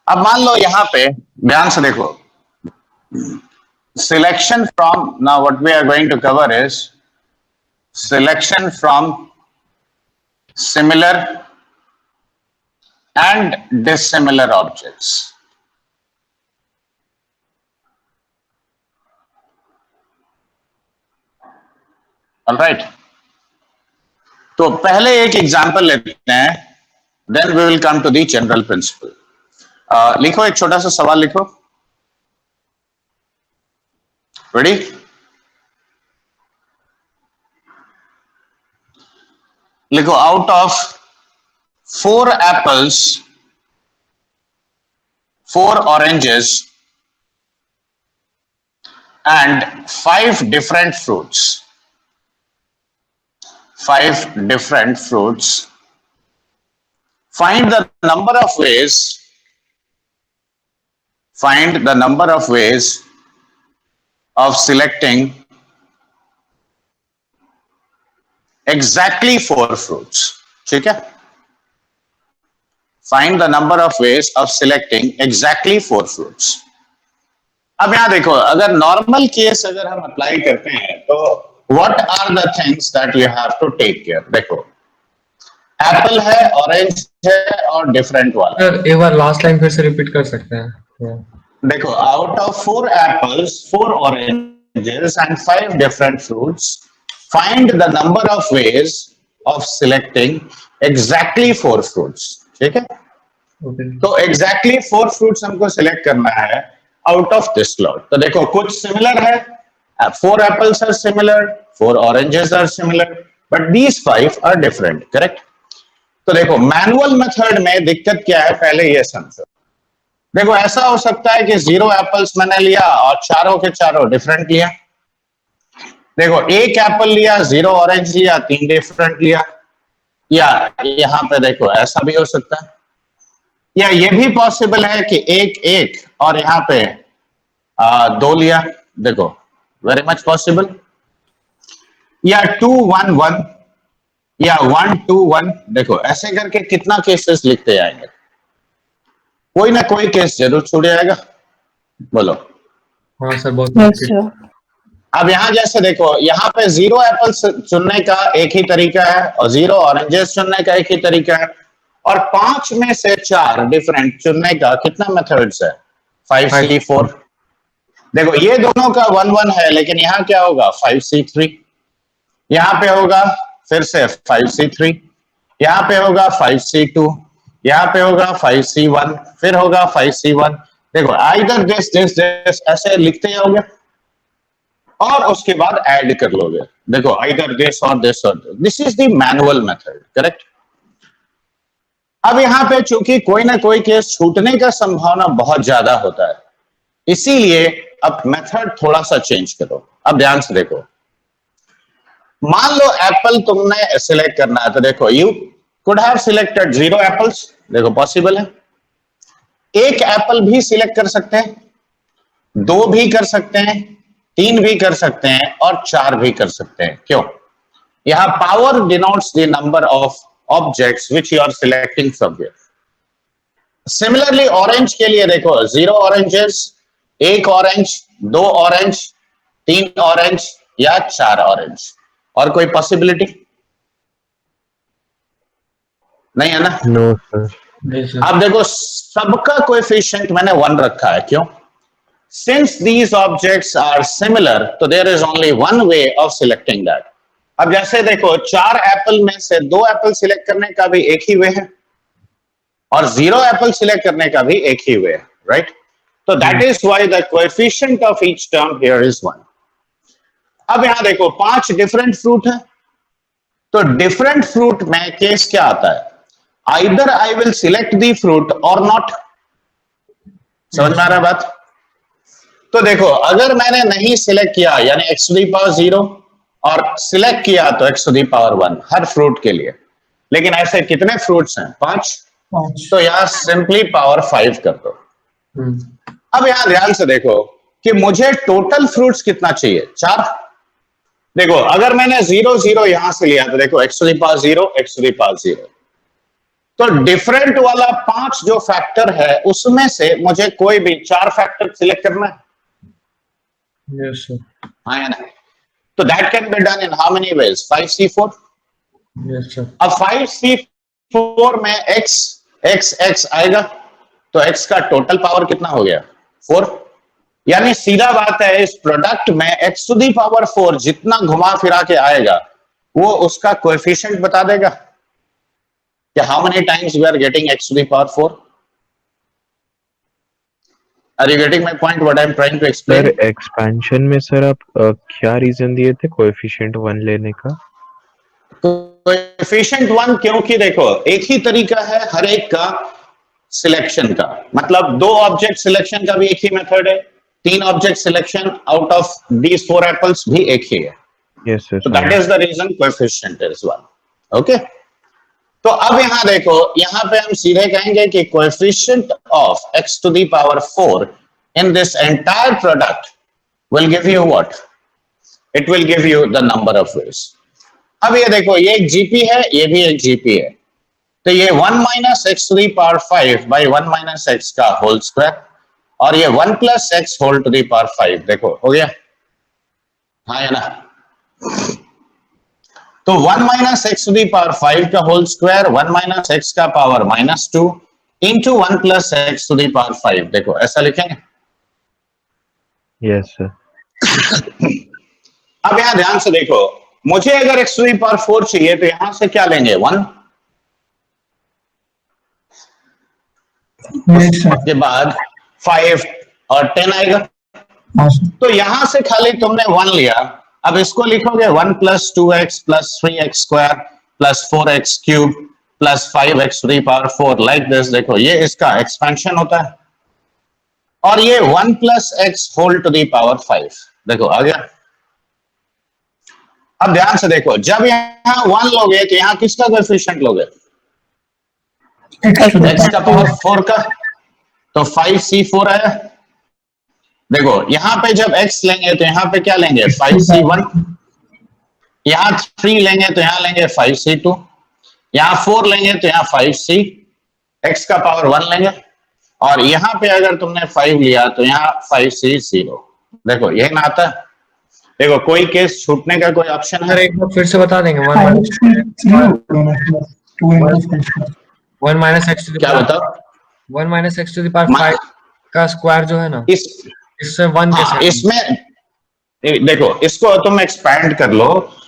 अब मान लो यहां पे ध्यान से देखो, selection from, now what we are going to cover is selection from similar and dissimilar objects. Alright, तो पहले एक एग्जांपल लेते हैं, then we will come to the general principle. लिखो, एक छोटा सा सवाल लिखो। रेडी? लिखो, out of 4 apples, 4 oranges and 5 different fruits, 5 different fruits, find the number of ways, find the number of ways of selecting exactly 4 fruits. ठीक है? Find the number of ways of selecting exactly 4 fruits. अब यहां देखो, अगर normal case अगर हम apply करते हैं तो what are the things that you have to take care. देखो, एप्पल है, ऑरेंज है और डिफरेंट वाला। सर एक बार लास्ट लाइन फिर से रिपीट कर सकते हैं? देखो, out of 4 apples, 4 oranges and 5 different fruits, find the number of ways of selecting exactly 4 fruits. ठीक है? तो exactly 4 fruits हमको सिलेक्ट करना है आउट ऑफ दिस लॉट। तो देखो, कुछ सिमिलर है, 4 apples are similar, 4 oranges are similar, but these 5 are different. Correct? तो देखो, मैनुअल मेथड में दिक्कत क्या है, पहले ये समझो। देखो, ऐसा हो सकता है कि 0 apples मैंने लिया और चारों के चारों डिफरेंट लिया। देखो, 1 एप्पल लिया, 0 ऑरेंज लिया, 3 डिफरेंट लिया। या यहां पे देखो, ऐसा भी हो सकता है, या ये भी पॉसिबल है कि 1 और यहां पे 2 लिया। देखो, वेरी मच पॉसिबल। या 2 1 1 या 1 2 1। देखो, ऐसे करके कितना केसेस लिखते जाएंगे, कोई ना कोई केस जरूर छूट जाएगा। बोलो। हाँ सर, बहुत। अब यहां जैसे देखो, यहां पे 0 एप्पल्स चुनने का एक ही तरीका है और 0 ऑरेंजेस चुनने का एक ही तरीका है, और 5 में से 4 डिफरेंट चुनने का कितना मेथड्स है, 5C4। देखो, ये दोनों का 1 1 है, लेकिन यहां क्या होगा, 5C3। यहां पे होगा फिर से 5C3, यहां पे होगा 5C2, यहां पे होगा 5C1, फिर होगा 5C1। देखो, आइदर दिस ऐसे लिखते जाओगे और उसके बाद ऐड कर लोगे। देखो, आइदर दिस और दिस और this is the manual method. Correct? अब यहां पे चूंकि कोई ना कोई केस छूटने का संभावना बहुत ज्यादा होता है, इसीलिए अब मेथड थोड़ा सा चेंज करो। अब ध्यान से देखो, मान लो एप्पल तुमने सिलेक्ट करना है, तो देखो, you could have selected 0 apples. देखो, पॉसिबल है। 1 एप्पल भी सिलेक्ट कर सकते हैं, 2 भी कर सकते हैं, 3 भी कर सकते हैं और 4 भी कर सकते हैं। क्यों? यहां power denotes the number of objects which you are selecting from here. Similarly orange के लिए देखो, 0 ऑरेंजेस, 1 ऑरेंज, 2 ऑरेंज, 3 ऑरेंज या 4 ऑरेंज। और कोई पॉसिबिलिटी नहीं है ना? No sir. अब देखो, सबका कोएफिशिएंट मैंने 1 रखा है। क्यों? Since these objects are similar, तो there is only one way of selecting that. अब जैसे देखो, 4 एप्पल में से 2 एप्पल सिलेक्ट करने का भी एक ही वे है और 0 एप्पल सिलेक्ट करने का भी एक ही वे है, राइट? तो that is why the coefficient of each term here is 1. अब यहां देखो, 5 डिफरेंट फ्रूट है, तो डिफरेंट फ्रूट में केस क्या आता है, either I will select the fruit और नॉट। समझ में आ रहा बात? तो देखो, अगर मैंने नहीं सिलेक्ट किया, यानी x to the power 0, और सिलेक्ट किया तो x to the power 1 her fruit के लिए, लेकिन ऐसे कितने फ्रूट्स हैं, 5, तो यहां सिंपली पावर 5 कर दो। अब यहां ध्यान से देखो कि मुझे टोटल फ्रूट्स कितना चाहिए, 4। देखो, अगर मैंने 0 0 यहां से लिया तो देखो, x to the power 0, x to the power 0, तो डिफरेंट वाला 5 जो फैक्टर है उसमें से मुझे कोई भी 4 फैक्टर सिलेक्ट करना है, Yes, sir. हाँ या नहीं? तो that can be done in how many ways? 5c4। Yes, sir. अब 5c4 में x आएगा, तो x का टोटल पावर कितना हो गया? 4। यानी सीधा बात है, इस प्रोडक्ट में x टू दी पावर 4 जितना घुमा फिरा के आएगा वो उसका कोएफिशिएंट बता देगा कि how many times we are getting x to the power 4। Are you getting my point what I am trying to explain? Sir expansion में सर आप क्या रीजन दिए थे कोएफिशिएंट 1 लेने का? कोएफिशिएंट 1 क्योंकि देखो एक ही तरीका है हर एक का सिलेक्शन का, मतलब 2 ऑब्जेक्ट सिलेक्शन का भी एक ही मेथड है, 3 object selection out of these 4 apples भी एक ही है। Yes sir. So that is the reason coefficient is 1. Okay? तो अब यहां देखो, यहां पे हम सीधे कहेंगे कि coefficient of x to the power 4 in this entire product will give you what? It will give you the number of ways. अब ये देखो, ये एक GP है, ये भी एक GP है, तो ये 1 minus x to the power 5 by 1 minus x का होल स्क्वायर, और ये 1 plus x whole to the power 5, देखो हो गया, हाँ या ना? तो 1 minus x to the power 5 का होल स्क्वायर, 1 माइनस एक्स का power -2 into 1 plus x to the power 5, देखो ऐसा लिखेंगे। Yes sir. अब यहां ध्यान से देखो, मुझे अगर एक्स टू दी पावर 4 चाहिए तो यहां से क्या लेंगे? 1। उसके बाद 5 और 10 आएगा, तो यहां से खाली तुमने 1 लिया, अब इसको लिखोगे 1 plus 2x plus 3x square plus 4x cube plus 5x to the power 4 like this. देखो ये इसका एक्सपेंशन होता है, और ये 1 plus x whole to the power 5, देखो आ गया। अब ध्यान से देखो, जब यहां 1 लोगे तो यहां किसका कोएफिशिएंट लोगे? x का पावर 4 का, तो 5c4 आया। देखो यहां पे जब x लेंगे तो यहां पे क्या लेंगे? 5c1। यहां 3 लेंगे तो यहां लेंगे 5c2। यहां 4 लेंगे तो यहां 5c, x का पावर 1 लेंगे, और यहां पे अगर तुमने 5 लिया तो यहां 5c0। देखो यही ना आता है। देखो कोई केस छूटने का कोई ऑप्शन है? एक बार फिर से बता देंगे। 1 माइनस एक्स टू द क्या बताओ? 1 minus x to the power 5 का स्क्वायर जो है ना, इससे 1 के साथ इसमें देखो, इसको तुम एक्सपैंड कर लो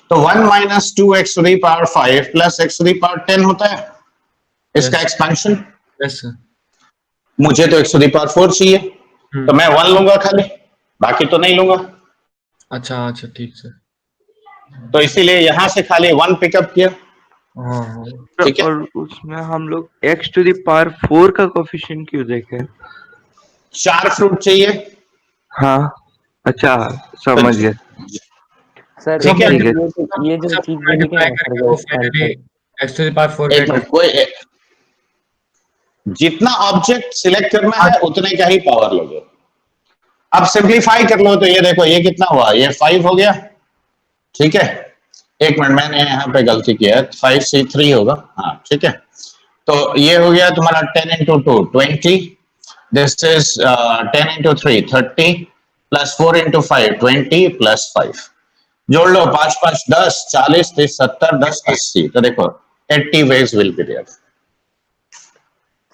तो 1 minus 2x to the power 5 plus x to the power 10 होता है इसका एक्सपेंशन। Yes sir. मुझे तो x टू दी पावर 4 चाहिए, तो मैं 1 लूंगा खाली, बाकी तो नहीं लूंगा। अच्छा अच्छा ठीक सर। तो इसीलिए यहां से खाली 1 पिकअप किया। हाँ ठीक है, और उसमें हम लोग x टू द पावर 4 का कोफिशिएंट क्यों देखें? 4 फ्रूट चाहिए। हाँ अच्छा समझ गया सर ठीक है। ये जो चीज लिखी है ना sir, x to the power 4 एक मिनट, कोई जितना ऑब्जेक्ट सिलेक्ट करना है उतने का ही पावर लोगे। अब सिंप्लीफाई कर लो तो ये देखो, ये कितना हुआ? ये 5 हो गया। ठीक है, एक मिनट, मैंने यहाँ पे गलती किया है, 5c3 होगा, हाँ ठीक है। तो ये हो गया तुम्हारा 10 into 2 20, this is 10 into 3 30 plus 4 into 5 20 plus 5, जोड़ लो 5 5 10 40 30 70 10 80, तो देखो 80 ways will be there.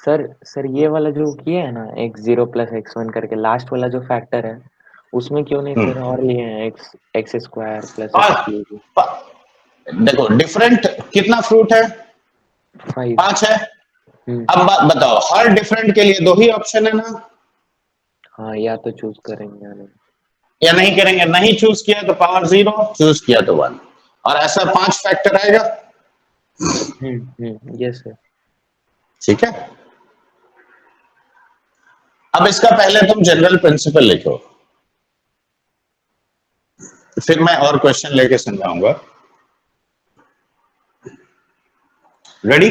Sir ये वाला जो किया है ना x0 प्लस x1 करके लास्ट वाला जो फैक्टर है, उसमें क्यों नहीं फिर और लिए हैं x square plus x cube? देखो डिफरेंट कितना फ्रूट है? 5 है। अब बताओ, हर डिफरेंट के लिए 2 ही ऑप्शन है ना? हाँ, या तो चूज करेंगे या नहीं करेंगे। नहीं चूज किया तो पावर 0, चूज किया तो 1, और ऐसा 5 फैक्टर आएगा। Yes sir. ठीक है, अब इसका पहले तुम जनरल प्रिंसिपल लिखो, फिर मैं और क्वेश्चन लेके समझाऊंगा। रेडी?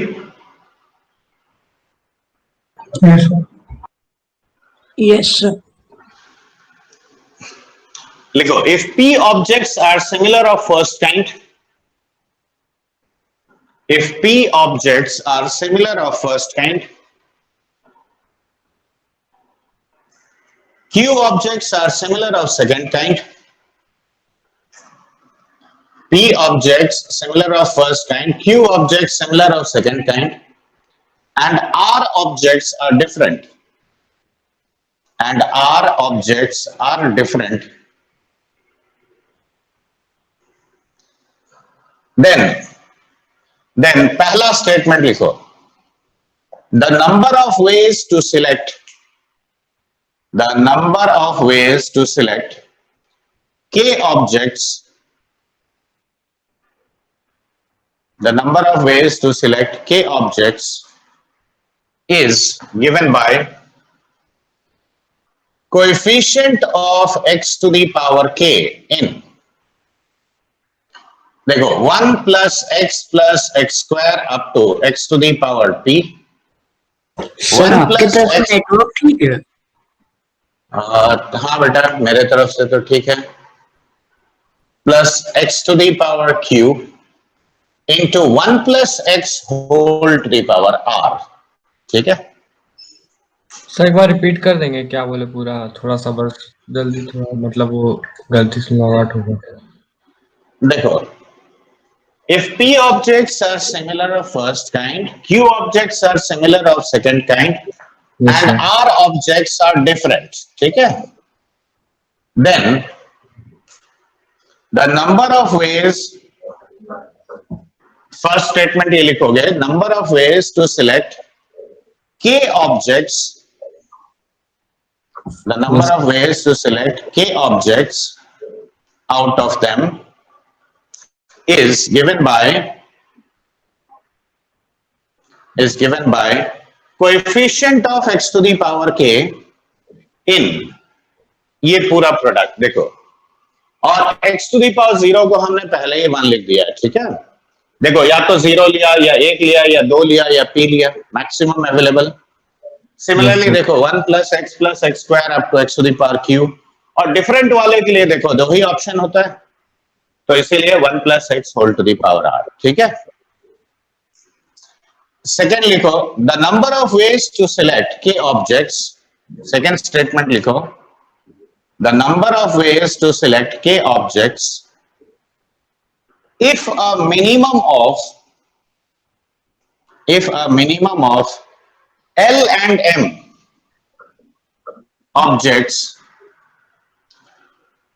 Yes, sir. लिखो, if p objects are similar of first kind, if P objects are similar of first kind, Q objects are similar of second kind, P objects similar of first kind, Q objects similar of second kind, and R objects are different. And R objects are different. Then पहला statement लिखो. The number of ways to select K objects. The number of ways to select K objects is given by coefficient of x to the power k in, देखो 1 plus x square up to x to the power p. Sir आपकी तरफ से network ठीक है? हाँ बेटा मेरे तरफ से तो ठीक है. Plus x to the power q into 1 plus x whole to the power r. ठीक है सर एक बार रिपीट कर देंगे क्या बोले पूरा, थोड़ा सा बस जल्दी, थोड़ा मतलब वो गलती से लॉग आउट हो गया. देखो, if P objects are similar of first kind, Q objects are similar of second kind, Yes, and sir. R objects are different. ठीक है? Then the number of ways, first statement ये लिखोगे, number of ways to select K objects, the number Yes. of ways to select K objects out of them is given by coefficient of x to the power k in ये पूरा product देखो, और x to the power 0 को हमने पहले ही 1 लिख दिया है. ठीक है, देखो या तो 0 लिया या 1 लिया या 2 लिया या p लिया, मैक्सिमम अवेलेबल. सिमिलरली देखो 1 plus x square up to x to the power q, और डिफरेंट वाले के लिए देखो दो ही ऑप्शन होता है, तो इसीलिए 1 plus x whole to the power r. ठीक है. सेकेंड लिखो, the number of ways to select k objects. Second statement लिखो, the number of ways to select k objects if a minimum of L and M objects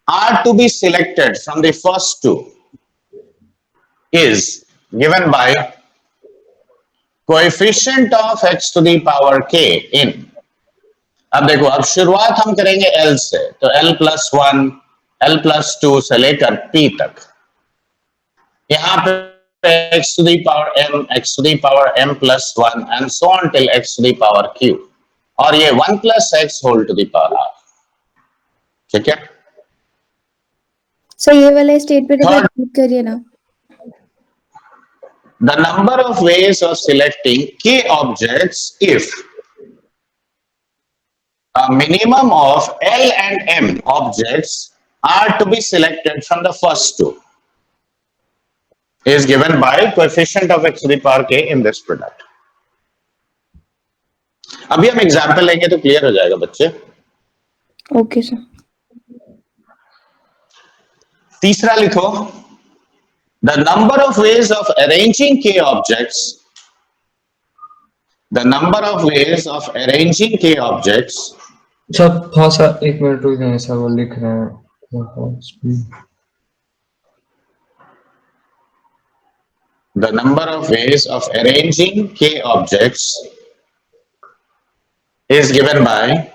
are to be selected from the first two is given by coefficient of x to the power k in. अब देखो, अब शुरुआत हम करेंगे L से, तो L plus 1, L plus 2 से लेकर P तक. यहाँ पे x to the power m, x to the power m plus 1 and so on till x to the power q, और ये 1 plus x whole to the power r. ठीक है. Sir ये वाला स्टेटमेंट रिपीट करिए ना. The number of ways of selecting k objects if a minimum of L and M objects are to be selected from the first two is given by coefficient of x to the power k in this product. अभी हम example लेंगे तो clear हो जाएगा बच्चे. Okay sir. तीसरा लिखो, the number of ways of arranging k objects, the number of ways of arranging k objects sir हाँ सर एक मिनट रुक जाए सर, वो लिख रहे हैं. the number of ways of arranging k objects is given by,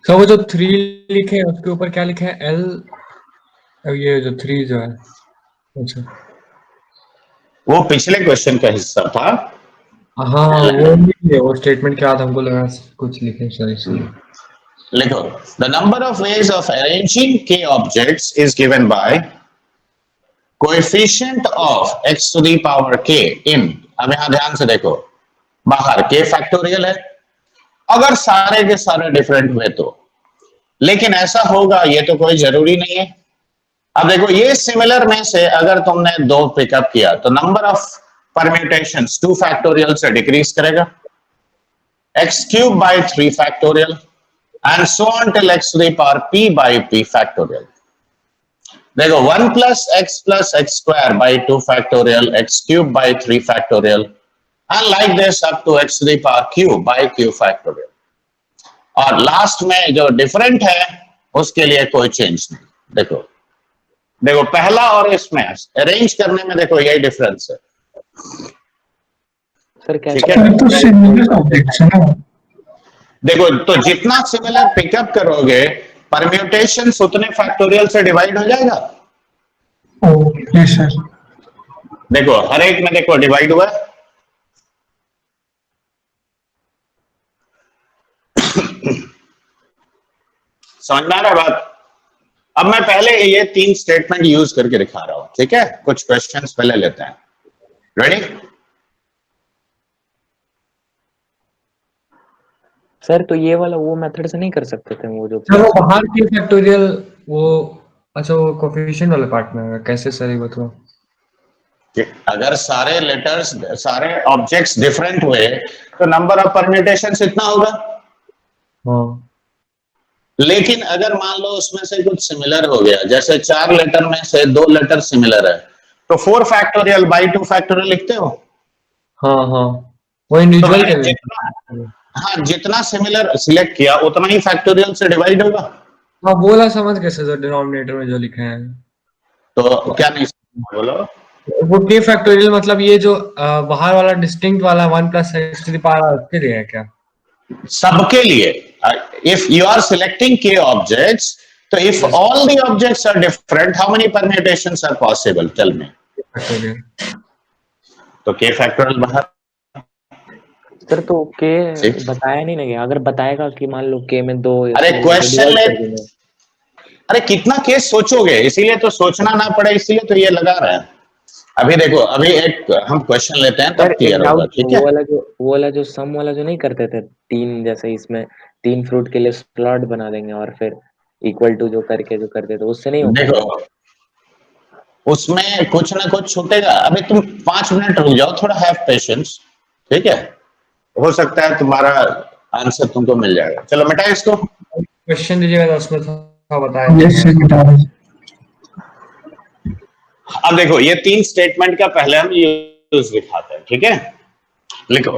sir वो जो 3 लिखे हैं उसके ऊपर क्या लिखा है? L, अब ये जो 3 जो है, अच्छा वो पिछले क्वेश्चन का हिस्सा था. हाँ वो नहीं है, वो स्टेटमेंट के बाद हमको लगा कुछ लिखे सर इसलिए. लिखो, the number of ways of arranging k objects is given by coefficient of x to the power k in. अब यहां ध्यान से देखो, बाहर k फैक्टोरियल है, अगर सारे के सारे डिफरेंट हुए तो, लेकिन ऐसा होगा ये तो कोई जरूरी नहीं है. अब देखो, ये सिमिलर में से अगर तुमने 2 पिकअप किया तो नंबर ऑफ परम्यूटेशंस 2 फैक्टोरियल से डिक्रीज करेगा, x cube by 3 factorial and so on till x to the power p by p factorial. देखो 1 plus x square by 2 factorial, x cube by 3 factorial and like this up to x to the power q by q factorial. और last में जो different है उसके लिए कोई change नहीं। देखो देखो पहला और इसमें अरेंज करने में देखो यही डिफरेंस है। सर ठीक कैसे है, तो सिमिलर ऑब्जेक्ट्स है ना। देखो तो जितना सिमिलर पिकअप करोगे परम्यूटेशन उतने फैक्टोरियल से डिवाइड हो जाएगा। Okay sir. देखो हर एक में देखो डिवाइड हुआ है। समझ में आ रहा है बात? अब मैं पहले ये 3 स्टेटमेंट यूज करके दिखा रहा हूं, ठीक है? कुछ क्वेश्चंस पहले लेते हैं। रेडी? सर तो ये वाला वो मेथड से नहीं कर सकते थे वो जो सर वो बाहर की फैक्टोरियल वो अच्छा वो कोफिशिएंट वाले पार्ट में है कैसे सर ये बताओ? कि अगर सारे लेटर्स सारे ऑब्जेक्ट्स डिफरेंट हुए तो नंबर ऑफ परम्यूटेशंस इतना होगा। हाँ लेकिन अगर मान लो उसमें से कुछ सिमिलर हो गया, जैसे 4 लेटर में से 2 लेटर सिमिलर है तो 4 फैक्टोरियल बाय 2 फैक्टोरियल लिखते हो। हाँ हाँ वो इंडिविजुअल तो के लिए। हाँ जितना सिमिलर सिलेक्ट किया उतना ही फैक्टोरियल से डिवाइड होगा। हाँ बोला समझ कैसे सर डिनोमिनेटर में जो लिखे हैं तो क्या नहीं बोलो? वो के फैक्टोरियल मतलब ये जो बाहर वाला डिस्टिंक्ट वाला 1 plus x to the power उसके लिए है क्या? सबके लिए if you are selecting k objects तो if all the objects are different how many permutations are possible? Tell me. Factorial तो k फैक्टोरियल बाहर। सर तो के ठीक। बताया नहीं ना गया। अगर बताएगा कि मान लो के में 2 अरे तो क्वेश्चन divide ले, कर देंगे। अरे कितना केस सोचोगे, इसीलिए तो सोचना ना पड़े, इसीलिए तो ये लगा रहा है। अभी देखो अभी एक हम क्वेश्चन लेते हैं तब सर एक क्लियर होगा, डाउट, ठीक है? वो वाला जो सम वाला जो नहीं करते थे 3 जैसे इसमें 3 फ्रूट के लिए स्लॉट बना देंगे और फिर इक्वल टू जो करके जो करते थे उससे नहीं हो देखो पाएगा? उसमें कुछ ना कुछ छूटेगा। अभी तुम 5 मिनट रुक जाओ, थोड़ा हैव पेशेंस, ठीक है? हो सकता है तुम्हारा आंसर तुमको मिल जाएगा। चलो मिटाए इसको। क्वेश्चन दीजिएगा तो उसमें था बताया। यस सर बता रहे। अब देखो ये 3 स्टेटमेंट का पहले हम यूज दिखाते हैं, ठीक है? लिखो,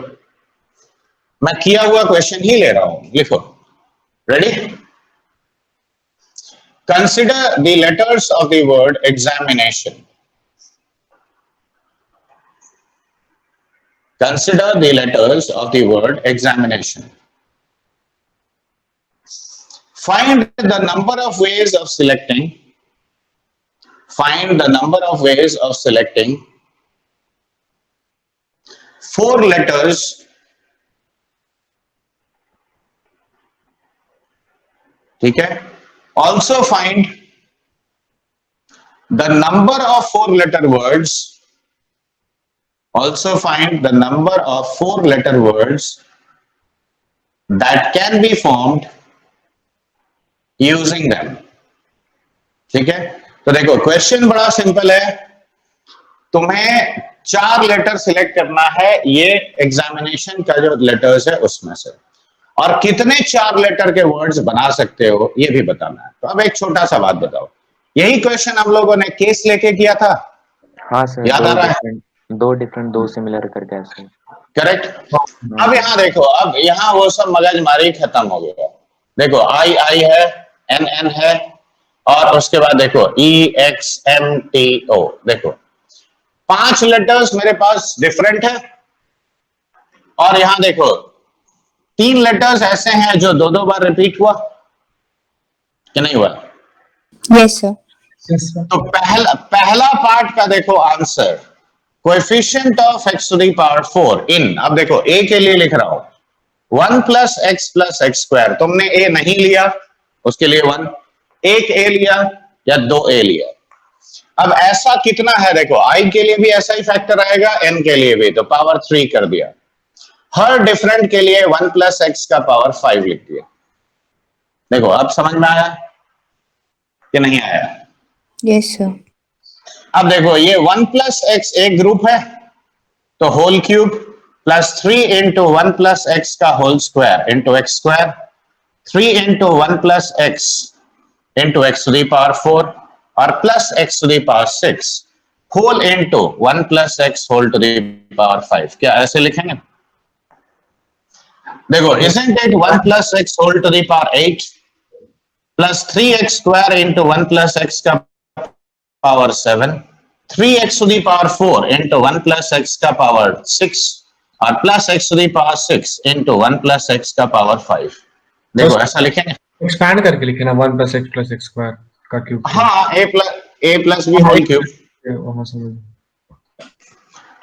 मैं किया हुआ क्वेश्चन ही ले रहा हूं, लिखो। Ready? Consider the letters of the word examination. Consider the letters of the word examination. Find the number of ways of selecting. Find the number of ways of selecting 4 letters ठीक है? Also find the number of 4 letter words. Also find the number of 4 letter words that can be formed using them. ठीक है? तो देखो question बड़ा simple है। तुम्हें 4 letter select करना है ये एग्जामिनेशन का जो लेटर्स है उसमें से, और कितने 4 लेटर के वर्ड्स बना सकते हो ये भी बताना है। तो अब एक छोटा सा बात बताओ, यही क्वेश्चन हम लोगों ने केस लेके किया था, हाँ सर, याद आ रहा है? दो डिफरेंट दो सिमिलर करके ऐसे। करेक्ट। अब यहाँ देखो, अब यहाँ वो सब मगजमारी खत्म हो गया। देखो आई आई है, एन एन है, और उसके बाद देखो ई एक्स एम टी ओ। देखो 5 लेटर्स मेरे पास डिफरेंट है, और यहां देखो 3 लेटर्स ऐसे हैं जो 2-2 बार रिपीट हुआ कि नहीं हुआ? Yes sir. तो पहला पार्ट का देखो answer, coefficient of x to the power 4 in, अब देखो a के लिए लिख रहा हूं 1 प्लस एक्स स्क्वायर। तुमने a नहीं लिया, उसके लिए 1, एक a लिया या 2 a लिया। अब ऐसा कितना है देखो, i के लिए भी ऐसा ही फैक्टर आएगा, n के लिए भी, तो पावर 3 कर दिया। हर डिफरेंट के लिए 1 प्लस एक्स का पावर 5 लिख दिया। देखो अब समझ में आया कि नहीं आया? Yes sir. अब देखो ये 1 प्लस एक्स एक ग्रुप है, तो whole cube plus 3 into 1 plus x का whole square into x square, 3 into 1 plus x into x to the power 4 और plus x to the power 6 whole into 1 plus x whole to the power 5। क्या ऐसे लिखेंगे? देखो, isn't it 1 plus x whole to the power 8 plus 3x square into 1 plus x का power 7, 3x to the power 4 into 1 plus x का power 6 और plus x to the power 6 into 1 plus x का power 5। देखो ऐसा लिखेंगे, expand करके लिखे ना 1 + x + x स्क्वायर का क्यूब। हाँ, a plus b whole cube. वहां समझ।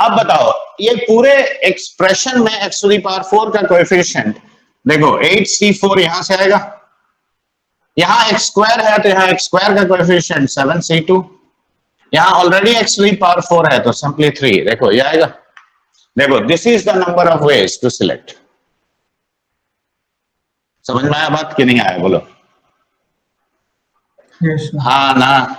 अब बताओ, ये पूरे एक्सप्रेशन में x टू दी पावर 4 का कोएफिशिएंट देखो 8c4 यहां से आएगा, यहां x स्क्वायर है तो यहां x स्क्वायर का कोएफिशिएंट 7c2, यहां already x to the power 4 है तो सिंपली 3। देखो ये आएगा। देखो, this is the number of ways to select. समझ में आया बात कि नहीं आया? बोलो Yes, sir. हाँ ना।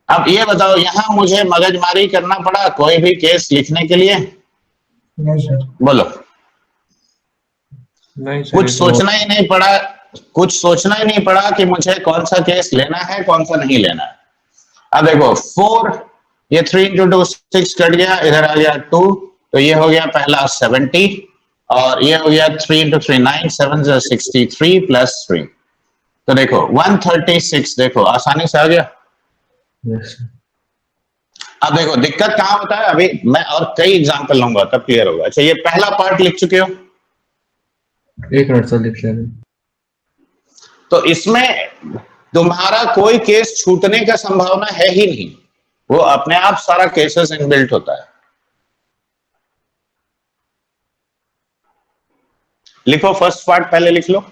अब ये बताओ, यहां मुझे मगजमारी करना पड़ा कोई भी केस लिखने के लिए? No, sir. बोलो, नहीं सर, कुछ सोचना ही नहीं पड़ा, कुछ सोचना ही नहीं पड़ा कि मुझे कौन सा केस लेना है कौन सा नहीं लेना है। अब देखो 4, ये 3 इंटू 2 6 कट गया, इधर आ गया 2, तो ये हो गया पहला 70 और ये हो गया 3 इंटू 3 9 7 63 प्लस 3, तो देखो 136। देखो आसानी से आ गया। Yes, sir. अब देखो दिक्कत कहां होता है, अभी मैं और कई एग्जांपल लूंगा तब क्लियर होगा। अच्छा, ये पहला पार्ट लिख चुके हो, 1 मिनट सर लिख लेना। तो इसमें तुम्हारा कोई केस छूटने का संभावना है ही नहीं, वो अपने आप सारा केसेस इनबिल्ट होता है। लिखो, फर्स्ट पार्ट पहले लिख लो।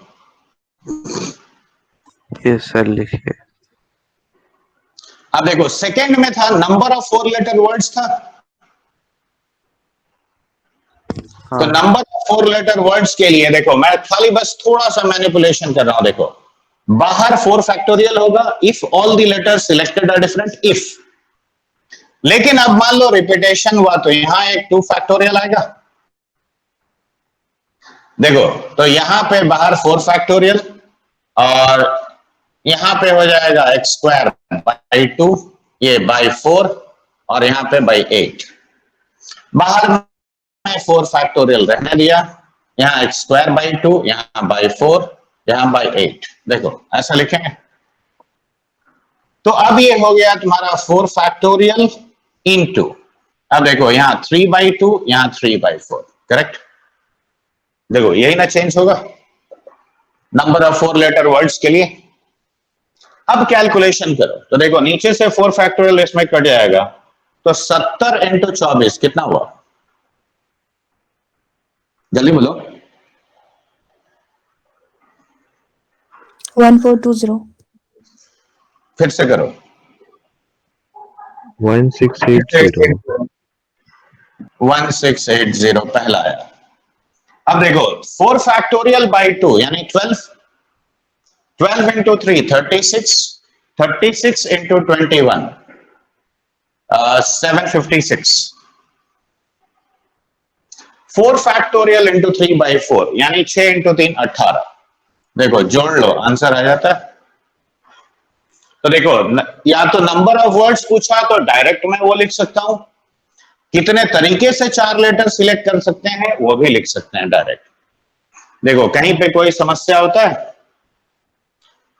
यस सर लिखिए। अब देखो, सेकंड में था नंबर ऑफ 4 लेटर वर्ड्स था, तो नंबर ऑफ 4 लेटर वर्ड्स के लिए देखो मैं खाली बस थोड़ा सा मैनिपुलेशन कर रहा हूं। देखो, बाहर 4 फैक्टोरियल होगा if all the letters selected are different, if. लेकिन अब मान लो रिपीटेशन हुआ तो यहां एक 2 फैक्टोरियल आएगा। देखो, तो यहां पे बाहर 4 फैक्टोरियल और यहां पे हो जाएगा x स्क्वायर बाई 2, ये बाई 4 और यहां पे बाई 8। बाहर में 4 फैक्टोरियल रहने दिया, यहां x स्क्वायर बाई 2, यहां बाई 4, यहां बाई 8। देखो ऐसा लिखेंगे। तो अब ये हो गया तुम्हारा 4 फैक्टोरियल इनटू, अब देखो यहां 3 बाई 2, यहां 3 बाई 4, करेक्ट? देखो यही ना चेंज होगा नंबर ऑफ 4 लेटर वर्ड्स के लिए। अब कैलकुलेशन करो, तो देखो नीचे से 4 फैक्टोरियल इसमें कट जाएगा, तो 70 इंटू 24 कितना हुआ? जल्दी बोलो। 1420. फिर से करो। 1680 1680 पहला आया। अब देखो 4 फैक्टोरियल बाई 2 यानी 12, 12 into 3 36, 36 into 21 756, 4 factorial into 3 by 4 यानी 6 इंटू 3 18। देखो जोड़ लो, आंसर आ जाता है। तो देखो, या तो नंबर ऑफ वर्ड्स पूछा तो डायरेक्ट मैं वो लिख सकता हूं, कितने तरीके से 4 लेटर सिलेक्ट कर सकते हैं वो भी लिख सकते हैं डायरेक्ट। देखो कहीं पे कोई समस्या होता है,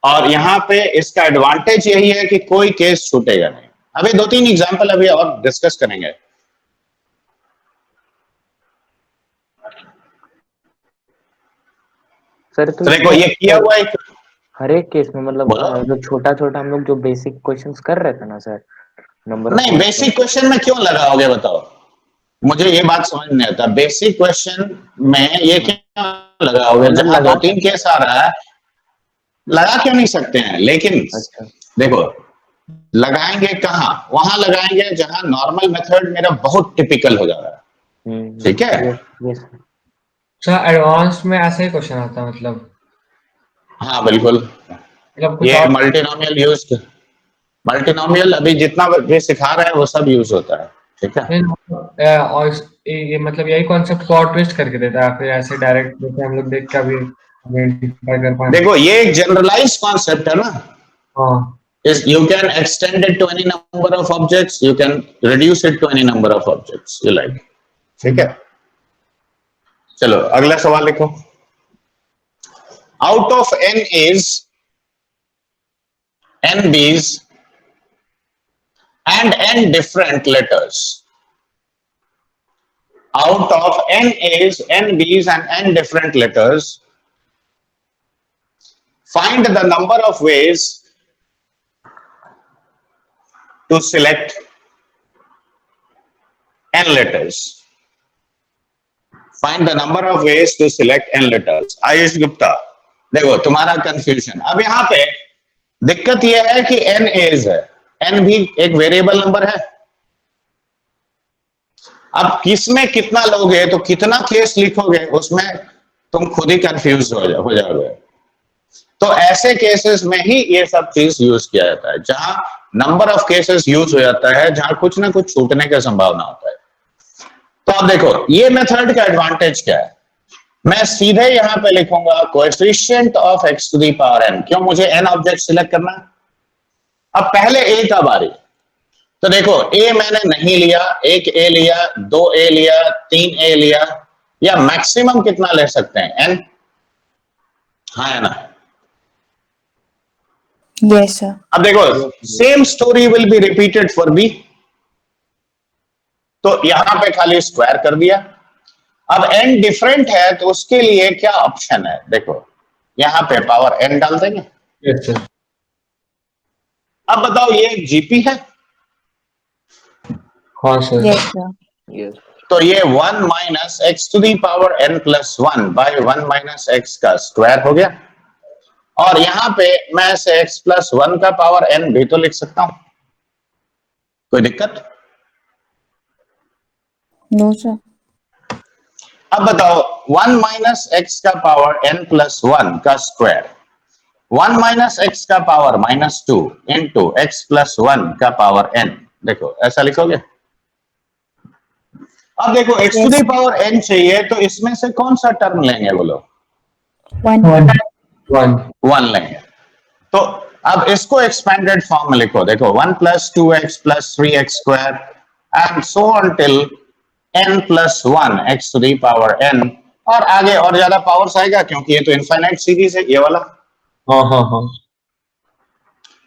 और यहां पे इसका एडवांटेज यही है कि कोई केस छूटेगा नहीं। अभी 2-3 एग्जांपल अभी और डिस्कस करेंगे। सर तो देखो ये किया हुआ एक, हर एक केस में मतलब बोलो। जो छोटा छोटा हम लोग जो बेसिक क्वेश्चंस कर रहे थे ना सर, नंबर नहीं बेसिक क्वेश्चन में क्यों लगाओगे बताओ, मुझे ये बात समझ नहीं आता। बेसिक क्वेश्चन में ये क्यों लगाओगे, जहां 2-3 केस आ रहा है लगा क्यों नहीं सकते हैं? लेकिन अच्छा देखो लगाएंगे कहाँ, वहां लगाएंगे जहां नॉर्मल मेथड मेरा बहुत टिपिकल हो जा रहा है। ठीक है, यस सर एडवांस में ऐसा ही क्वेश्चन आता है मतलब हाँ बिल्कुल। कुछ ये और मल्टीनोमियल अभी जितना भी सिखा रहे हैं वो सब यूज होता है। ठीक है। और ये मतलब यही कॉन्सेप्ट को और ट्विस्ट करके देता है, फिर ऐसे डायरेक्ट जैसे हम लोग देख के अभी आइडेंटिफाई कर पाए। देखो ये एक जनरलाइज कॉन्सेप्ट है ना, हाँ is you can extend it to any number of objects, you can reduce it to any number of objects you like, ठीक है। चलो अगला सवाल लिखो। out of n is n b's and n different letters, out of n a's, n b's and n different letters, find the number of ways to select n letters. Find the number of ways to select n letters. Ayush Gupta, देखो तुम्हारा confusion अब यहाँ पे दिक्कत यह है कि n as है, n भी एक वेरिएबल नंबर है। अब किसमें कितना लोगे तो कितना केस लिखोगे उसमें तुम खुद ही कंफ्यूज हो जाओगे। तो ऐसे केसेस में ही ये सब चीज यूज किया जाता है, जहां नंबर ऑफ केसेस यूज हो जाता है, जहां कुछ ना कुछ छूटने का संभावना होता है। तो अब देखो ये मेथड का एडवांटेज क्या है, मैं सीधे यहां पे लिखूंगा coefficient of x to the power n। क्यों मुझे n ऑब्जेक्ट सिलेक्ट करना है? अब पहले a का बारी, तो देखो a मैंने नहीं लिया, एक a लिया, दो a लिया, तीन a लिया, या मैक्सिमम कितना ले सकते हैं n? हाँ है ना। Yes, sir. अब देखो same story will be repeated for b, तो यहां पे खाली स्क्वायर कर दिया। अब n डिफरेंट है तो उसके लिए क्या ऑप्शन है, देखो यहां पे पावर n डाल देंगे। Yes sir. अब बताओ ये एक जीपी है, हाँ सर। Yes, sir. Yes. तो ये 1 minus x to the power n plus 1 by 1 minus x का स्क्वायर हो गया। और यहां पे मैं इसे x प्लस 1 का पावर n भी तो लिख सकता हूं, कोई दिक्कत? No, sir. अब बताओ 1 माइनस एक्स का पावर n प्लस 1 का स्क्वायर, 1 माइनस एक्स का power minus 2 into x plus 1 का पावर n, देखो ऐसा लिखोगे। अब देखो x to the power n चाहिए तो इसमें से कौन सा टर्म लेंगे बोलो? 1. 1 लेंगे। तो अब इसको एक्सपेंडेड फॉर्म में लिखो, देखो 1 plus 2x plus 3x square and so on till n plus 1 x to the power n, और आगे और ज्यादा पावर्स आएगा क्योंकि ये तो इनफाइनाइट सीरीज है ये वाला। हाँ हाँ हाँ।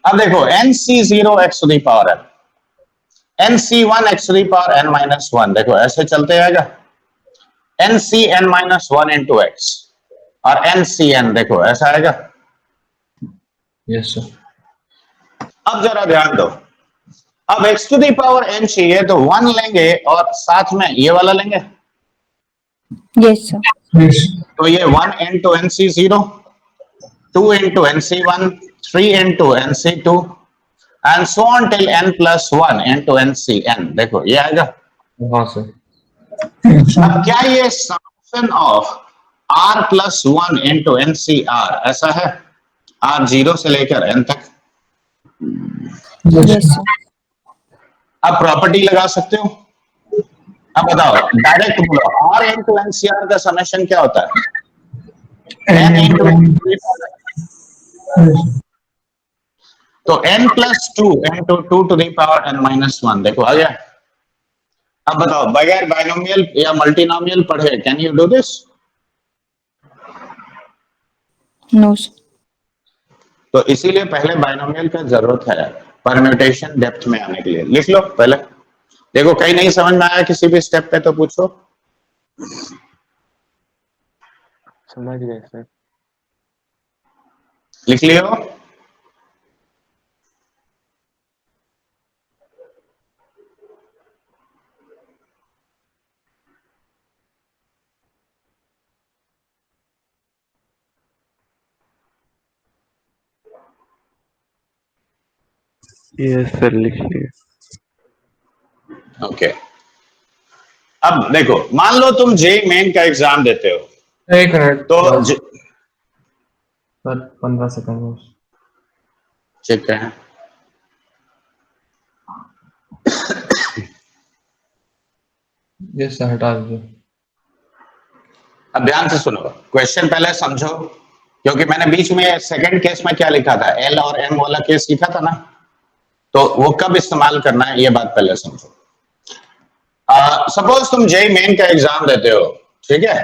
अब देखो nc0 x to the power n, nc1 x to the power n minus 1, देखो ऐसे चलते जाएगा, ncn माइनस 1 इंटू एक्स, और ncn देखो ऐसा आएगा। Yes sir. अब जरा ध्यान दो, अब x to the power n चाहिए तो 1 लेंगे और साथ में ये वाला लेंगे, Yes, sir. तो ये 1 into nc0, 2 into nc1, 3 into nc2 and so on till n plus 1 into ncn, देखो ये आएगा। हाँ सर। अब क्या ये summation of r plus 1 into ncr ऐसा है, r 0 से लेकर n तक? Yes, sir. अब प्रॉपर्टी लगा सकते हो। अब बताओ डायरेक्ट बोलो, r इंटू ncr का समेशन क्या होता है? n इंटू, तो n plus 2 into 2 to the power n minus 1, देखो आ गया। अब बताओ बगैर बाइनोमियल या मल्टीनोमियल पढ़े can you do this? No, sir. तो इसीलिए पहले बाइनोमियल का जरूरत है परम्यूटेशन डेप्थ में आने के लिए। लिख लो पहले, देखो कहीं नहीं समझ में आया किसी भी स्टेप पे तो पूछो। समझ गए सर। लिख लियो। यस सर लिख लिए। ओके अब देखो मान लो तुम जेई मेन का एग्जाम देते हो, एक मिनट तो सर 15 सेकंड। चेक करें। यस सर हटा दीजिए। अब ध्यान से सुनो, क्वेश्चन पहले समझो, क्योंकि मैंने बीच में सेकंड केस में क्या लिखा था, एल और एम वाला केस लिखा था ना, तो वो कब इस्तेमाल करना है ये बात पहले समझो। सपोज तुम जेई मेन का एग्जाम देते हो, ठीक है,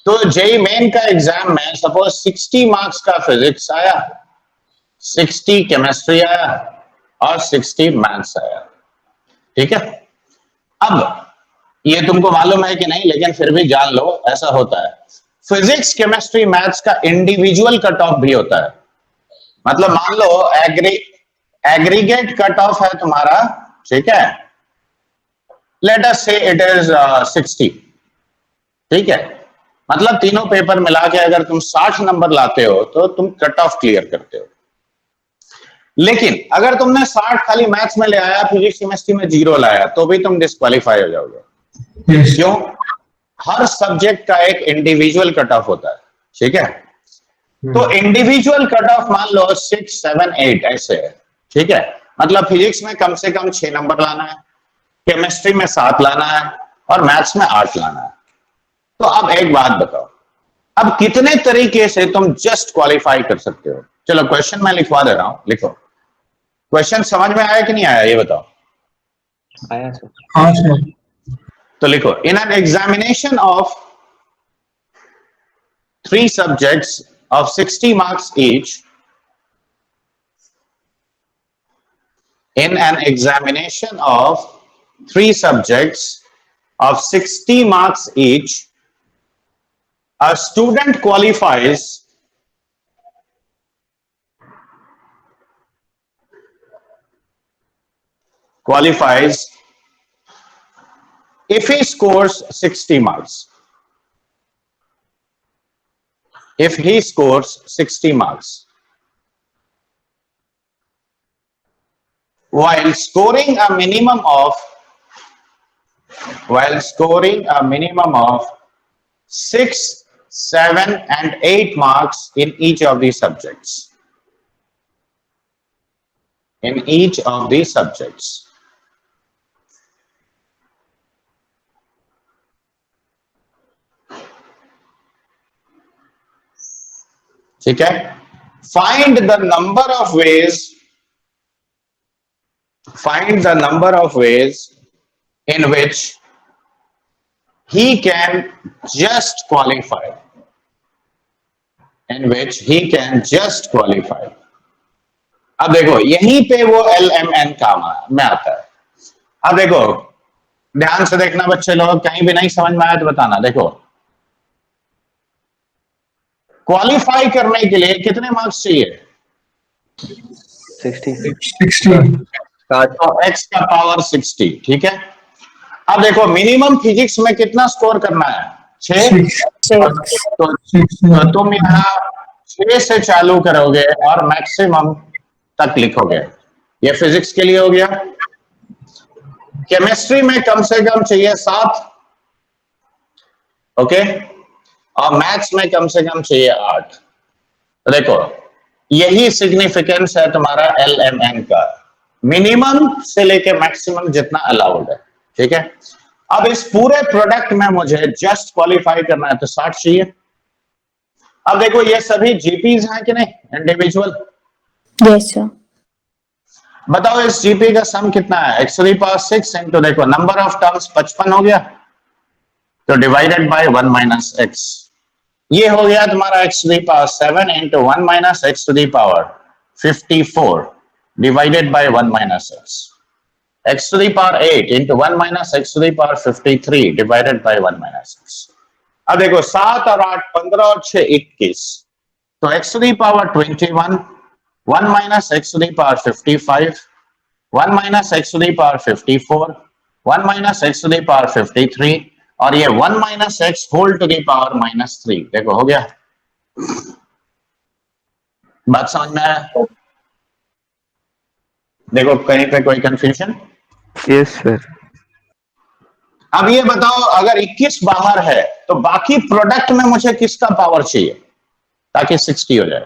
तो जेई मेन का एग्जाम में सपोज 60 मार्क्स का फिजिक्स आया, 60 केमिस्ट्री आया और 60 मैथ्स आया, ठीक है। अब ये तुमको मालूम है कि नहीं, लेकिन फिर भी जान लो, ऐसा होता है। फिजिक्स केमिस्ट्री मैथ्स का इंडिविजुअल कट ऑफ भी होता है। मतलब मान लो एग्रीगेट कट ऑफ है तुम्हारा, ठीक है, लेट अस से इट इज 60, ठीक है। मतलब तीनों पेपर मिला के अगर तुम 60 नंबर लाते हो तो तुम कट ऑफ क्लियर करते हो। लेकिन अगर तुमने 60 खाली मैथ्स में ले आया, फिजिक्स केमिस्ट्री में 0 लाया, तो भी तुम डिस्क्वालीफाई हो जाओगे। क्यों? हर सब्जेक्ट का एक इंडिविजुअल कट ऑफ होता है, ठीक है। तो इंडिविजुअल कट ऑफ मान लो 6, 7, 8 ऐसे है, ठीक है। मतलब फिजिक्स में कम से कम 6 नंबर लाना है, केमिस्ट्री में 7 लाना है और मैथ्स में 8 लाना है। तो अब एक बात बताओ, अब कितने तरीके से तुम जस्ट क्वालिफाई कर सकते हो? चलो क्वेश्चन मैं लिखवा दे रहा हूं, लिखो। क्वेश्चन समझ में आया कि नहीं आया ये बताओ। आया सर। हाँ सर। तो लिखो, in an examination of 3 subjects of 60 marks each, in an examination of 3 subjects of 60 marks each, a student qualifies if he scores 60 marks. If he scores 60 marks. While scoring a minimum of 6, 7 and 8 marks in each of these subjects. In each of these subjects. ठीक है। Find the number of ways in which he can just qualify. अब देखो यहीं पे वो LMN काम में आता है। अब देखो ध्यान से देखना बच्चे लोग, कहीं भी नहीं समझ में आया तो बताना। देखो क्वालिफाई करने के लिए कितने मार्क्स चाहिए? 60। 60। तो x का पावर 60, ठीक है। अब देखो मिनिमम फिजिक्स में कितना स्कोर करना है? 6। तो तुम यहाँ 6 से चालू करोगे और मैक्सिमम तक लिखोगे। ये फिजिक्स के लिए हो गया। केमिस्ट्री में कम से कम चाहिए 7, ओके, और मैथ्स में कम से कम चाहिए 8। तो देखो यही सिग्निफिकेंस है तुम्हारा LMN का, मिनिमम से लेके मैक्सिमम जितना अलाउड है, ठीक है। अब इस पूरे प्रोडक्ट में मुझे जस्ट क्वालिफाई करना है तो 60 चाहिए। अब देखो ये सभी जीपीज हैं कि नहीं, इंडिविजुअल? Yes sir. बताओ इस जीपी का सम कितना है? x to the power 6 into देखो नंबर ऑफ टर्म्स 55 हो गया, तो डिवाइडेड बाय 1 माइनस x, ये हो गया तुम्हारा x to the power 7 into 1 minus x to the power 54 divided by 1 minus x to the power 8 into 1 minus x to the power 53 divided by 1 minus x। अब देखो 7 और 8 15 और 6 21, तो x to the power 21, 1 minus x to the power 55, 1 minus x to the power 54, 1 minus x to the power 53 और ये 1 minus x whole to the power -3। देखो हो गया, बात समझ में आया? देखो कहीं पे कोई कंफ्यूजन? Yes sir. अब ये बताओ अगर 21 बाहर है तो बाकी प्रोडक्ट में मुझे किसका पावर चाहिए ताकि 60 हो जाए?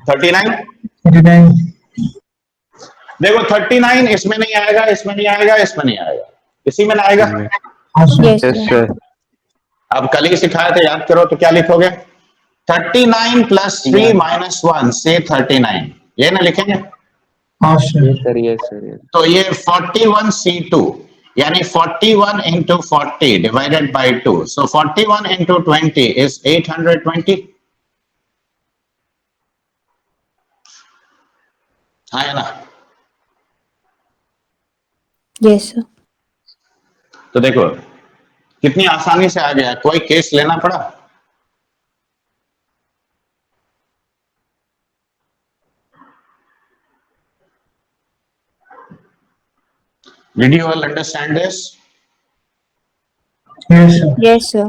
39। 39। देखो 39 इसमें नहीं आएगा, इसमें नहीं आएगा, इसमें नहीं आएगा, इसी में लाएगा। हाँ sir. Yes, yes sir. Sir. अब कल ही सिखाया था, याद करो, तो क्या लिखोगे? 39 प्लस 3 माइनस 1 से 39, ये ना लिखेंगे। हाँ Yes, sir. sir. Yes, sir. Yes. तो ये 41C2 यानी 41 into 40 divided by 2, so 41 into 20 is 820। हाँ है ना? Yes, sir. तो देखो कितनी आसानी से आ गया, कोई केस लेना पड़ा? Did you all understand this? Yes, sir. Yes, sir.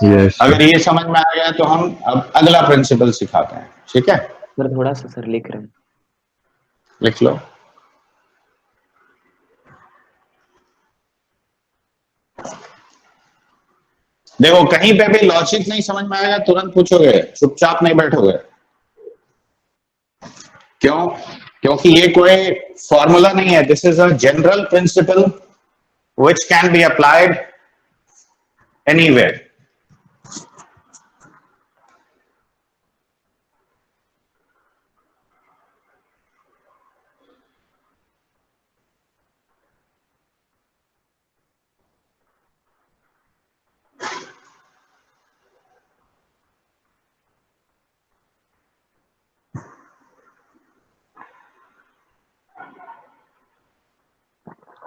Yes, sir. अगर ये समझ में आ गया तो हम अब अगला प्रिंसिपल सिखाते हैं, ठीक है? सर थोड़ा सा सर लिख रहे हैं। लिख लो। देखो कहीं पे भी लॉजिक नहीं समझ में आएगा तुरंत पूछोगे, चुपचाप नहीं बैठोगे। क्यों? क्योंकि ये कोई फॉर्मूला नहीं है, this is a general principle which can be applied anywhere.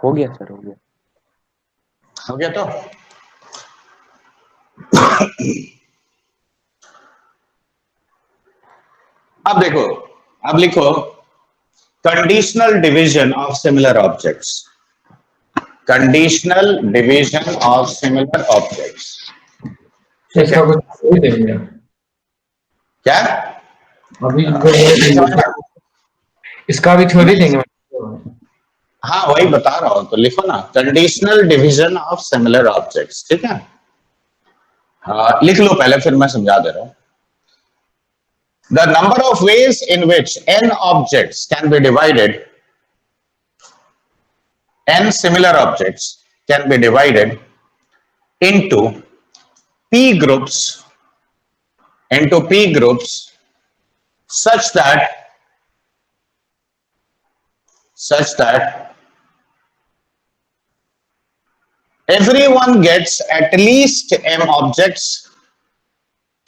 हो गया सर, हो गया। हो गया? तो अब देखो, अब लिखो conditional division of similar objects. Conditional division of similar objects. इसका कुछ थ्योरी देंगे क्या? अभी नहीं समझ में? इसका भी थ्योरी देंगे। हाँ वही बता रहा हूं, तो लिखो ना conditional division of similar objects, ठीक है? लिख लो पहले, फिर मैं समझा दे रहा हूं। The number of ways in which n objects can be divided, n similar objects can be divided into p groups, such that everyone gets at least m objects,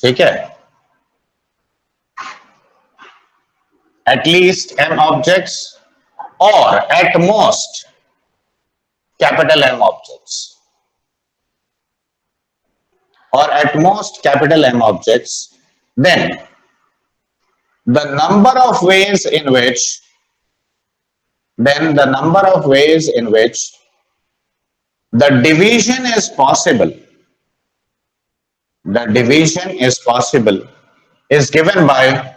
ठीक है? At least m objects, or at most capital M objects, or at most capital M objects, then the number of ways in which the division is possible, is given by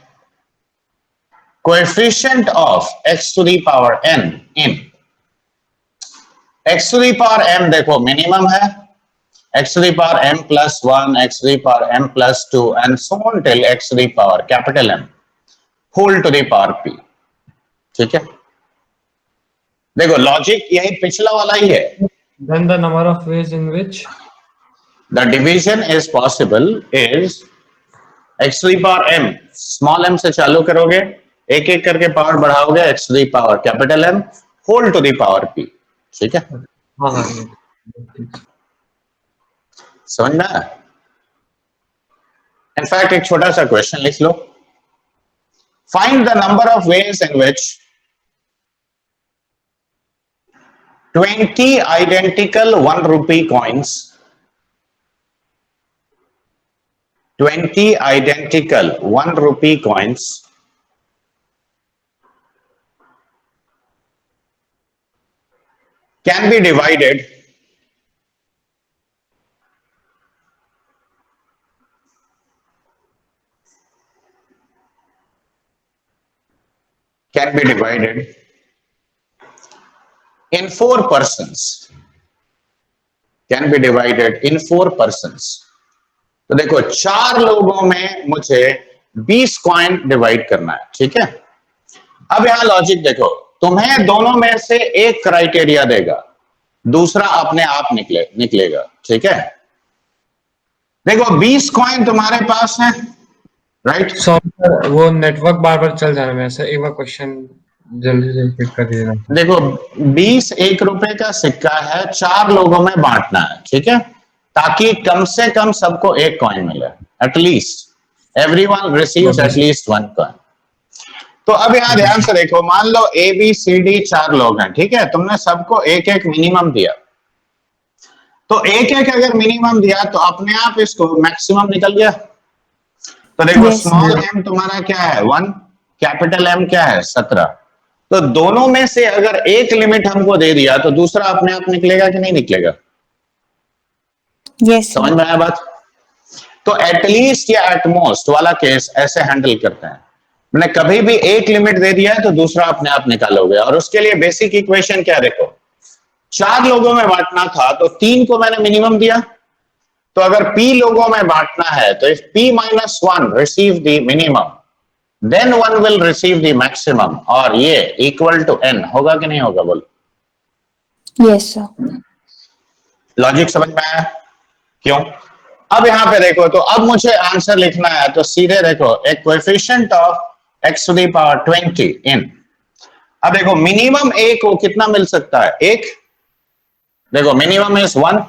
coefficient of x to the power n in x to the power m। देखो minimum है x to the power m plus 1, x to the power m plus 2 and so on till x to the power capital M whole to the power p, ठीक है? देखो logic यही पिछला वाला ही है। Then the number of ways in which the division is possible is x to the power m, small m से चालू करोगे, एक एक करके power बढ़ाओगे, x to the power capital M whole to the power p, ठीक है? हाँ हाँ समझ में आया? इनफैक्ट एक छोटा सा क्वेश्चन लिख लो, find the number of ways in which 20 identical 1 rupee coins, 20 identical 1 rupee coins can be divided in 4 persons, can be divided in 4 persons। तो देखो 4 लोगों में मुझे 20 कॉइन डिवाइड करना है, ठीक है? अब यहां लॉजिक देखो, तुम्हें दोनों में से एक क्राइटेरिया देगा, दूसरा अपने आप निकलेगा। ठीक है, देखो 20 कॉइन तुम्हारे पास है, राइट? सॉरी वो नेटवर्क बार बार चल जा रहा है मेरे से, एक बार क्वेश्चन जल्दी से रिपीट कर दीजिएगा। देखो 20 1 रुपए का सिक्का है, 4 लोगों में बांटना है, ठीक है, ताकि कम से कम सबको 1 कॉइन मिले, at least everyone receives at least 1 coin. तो अब यहां ध्यान से देखो, मान लो ए बी सी डी 4 लोग हैं, ठीक है, तुमने सबको 1-1 मिनिमम दिया, तो 1-1 अगर मिनिमम दिया तो अपने आप इसको मैक्सिमम निकल गया। तो देखो Yes. स्मॉल एम तुम्हारा क्या है 1, कैपिटल एम क्या है 17। तो दोनों में से अगर एक लिमिट हमको दे दिया तो दूसरा अपने आप निकलेगा कि नहीं निकलेगा? Yes. समझ में आया बात? तो एटलीस्ट या एटमोस्ट वाला केस ऐसे हैंडल करते हैं, मैंने कभी भी एक लिमिट दे दिया है तो दूसरा अपने आप निकालोगे। और उसके लिए बेसिक इक्वेशन क्या, देखो 4 लोगों में बांटना था तो 3 को मैंने मिनिमम दिया, तो अगर P लोगों में बांटना है तो if P minus 1 receive the minimum then 1 will receive the maximum, और ये इक्वल टू n होगा कि नहीं होगा, बोल? Yes, sir. लॉजिक समझ में आया? क्यों? अब यहां पे देखो, तो अब मुझे आंसर लिखना है, तो सीधे देखो एक coefficient of x to the power 20 in, अब देखो मिनिमम a को कितना मिल सकता है? 1। देखो minimum is 1,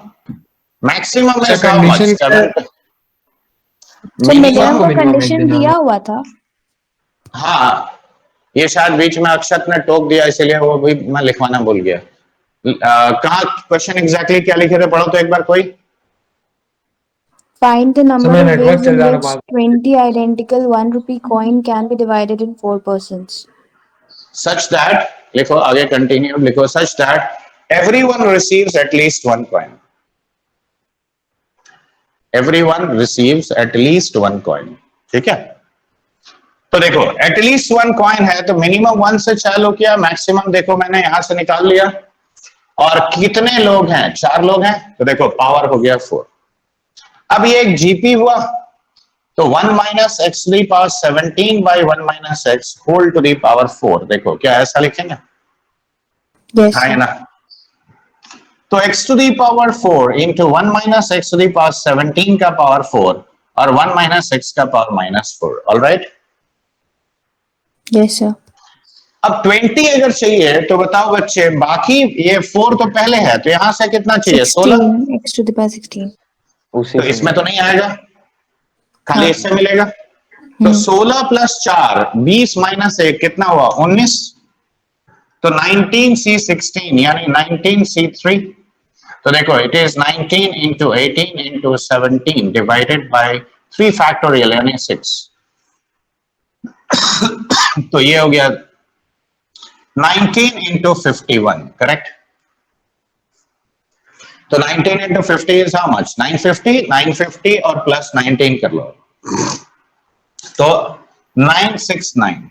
maximum is how much? 7। तो मिनिमम का minimum कंडीशन एक देना दिया हुआ था। हाँ, ये शायद बीच में अक्षत ने टोक दिया, इसलिए वो भी मैं लिखवाना भूल गया। कहाँ क्वेश्चन एग्जैक्टली क्या लिखे थे, पढ़ो तो एक बार कोई। Find the number समय of network ways चल in जा रहा which बात। 20 identical 1 rupee coin can be divided in 4 portions. Such that, लिखो आगे कंटिन्यू लिखो, such that everyone receives at least 1 coin. Everyone receives at least 1 coin. ठीक है, तो देखो एटलीस्ट 1 कॉइन है तो मिनिमम 1 से चालू किया, मैक्सिमम देखो मैंने यहां से निकाल लिया। और कितने लोग हैं? 4 लोग हैं, तो देखो पावर हो गया 4। अब ये एक जीपी हुआ, तो 1 minus x to the power 17 by 1 minus x whole to the power 4। देखो क्या ऐसा लिखेंगे? Yes, है sir. ना? तो x to the power 4 into 1 minus x to the power 17 का पावर 4 और 1 minus x का पावर -4। Alright, Yes, sir. अब 20 अगर चाहिए तो बताओ बच्चे, बाकी ये 4 तो पहले है, तो यहां से कितना चाहिए? 16। 16, x to the power 16. उसी तो से इसमें तो नहीं आएगा, खाली हाँ। इससे मिलेगा। तो 16 + 4 20 - 1 कितना हुआ? 19। तो 19c16 यानी 19c3। तो देखो it is 19 into 18 into 17 divided by 3 factorial यानी 6। तो ये हो गया 19 into 51, करेक्ट? तो 19 into 50 is how much? 950, 950 और प्लस 19 कर लो, तो 969।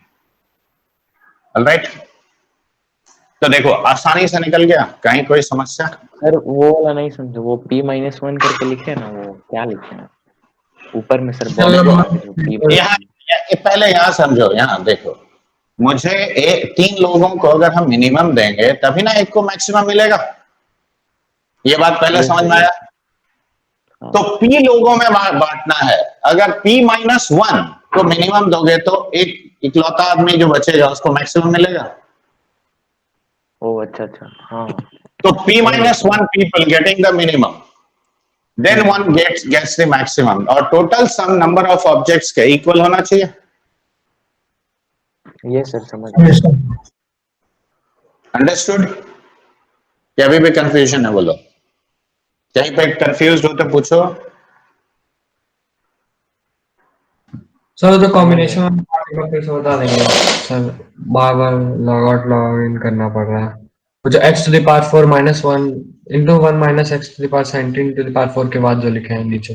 ऑलराइट, तो देखो आसानी से निकल गया, कहीं कोई समस्या? सर वो वाला नहीं समझो, वो P-1 करके लिखे ना, वो क्या लिखे हैं ऊपर में सर? यहाँ पहले यहाँ समझो, यहाँ देखो, मुझे 3 लोगों को अगर हम मिनिमम देंगे तभी ना एक को मैक्सिमम मिलेगा। ये बात पहले समझ में आया? तो P लोगों में बांटना है, अगर P-1 को मिनिमम दोगे तो एक इकलौता आदमी जो बचेगा उसको मैक्सिमम मिलेगा। ओ अच्छा अच्छा, हाँ। तो P-1 people getting the minimum, then one gets the maximum, और total sum number of objects के इक्वल होना चाहिए। ये सर समझ Yes, sir. अंडरस्टूड? क्या अभी भी कंफ्यूजन है? बोलो, कहीं पे कंफ्यूज हो तो पूछो। सर तो कॉम्बिनेशन फिर से बता देंगे sir, bar bar log out log in करना पड़ रहा है। वो जो x to the power 4 - 1 into 1 minus x to the power 17 to the power 4 के बाद जो लिखे हैं नीचे,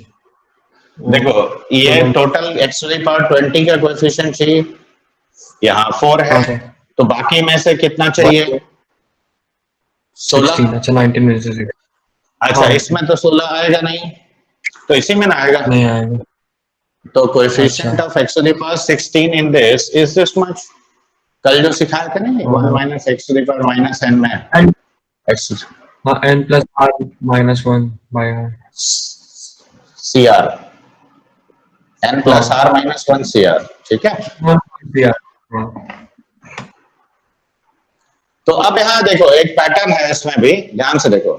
देखो ये total x to the power 20 का कोएफिशिएंट चाहिए, यहाँ 4 है, हाँ, तो बाकी में से कितना चाहिए? 16। 16। अच्छा 19 में से 6 अच्छा हाँ। इसमें तो 16 आएगा नहीं, तो इसी में ना आएगा। नहीं आएगा। तो coefficient of x to the power 16 in this is this much. कल जो सिखाया था ना 1 minus x to the power -n में x, हाँ, n plus r minus 1 by r. CR, n plus हाँ, r माइनस 1 CR, ठीक है। 1 by r. हाँ, तो अब यहां देखो एक पैटर्न है इसमें भी, ध्यान से देखो।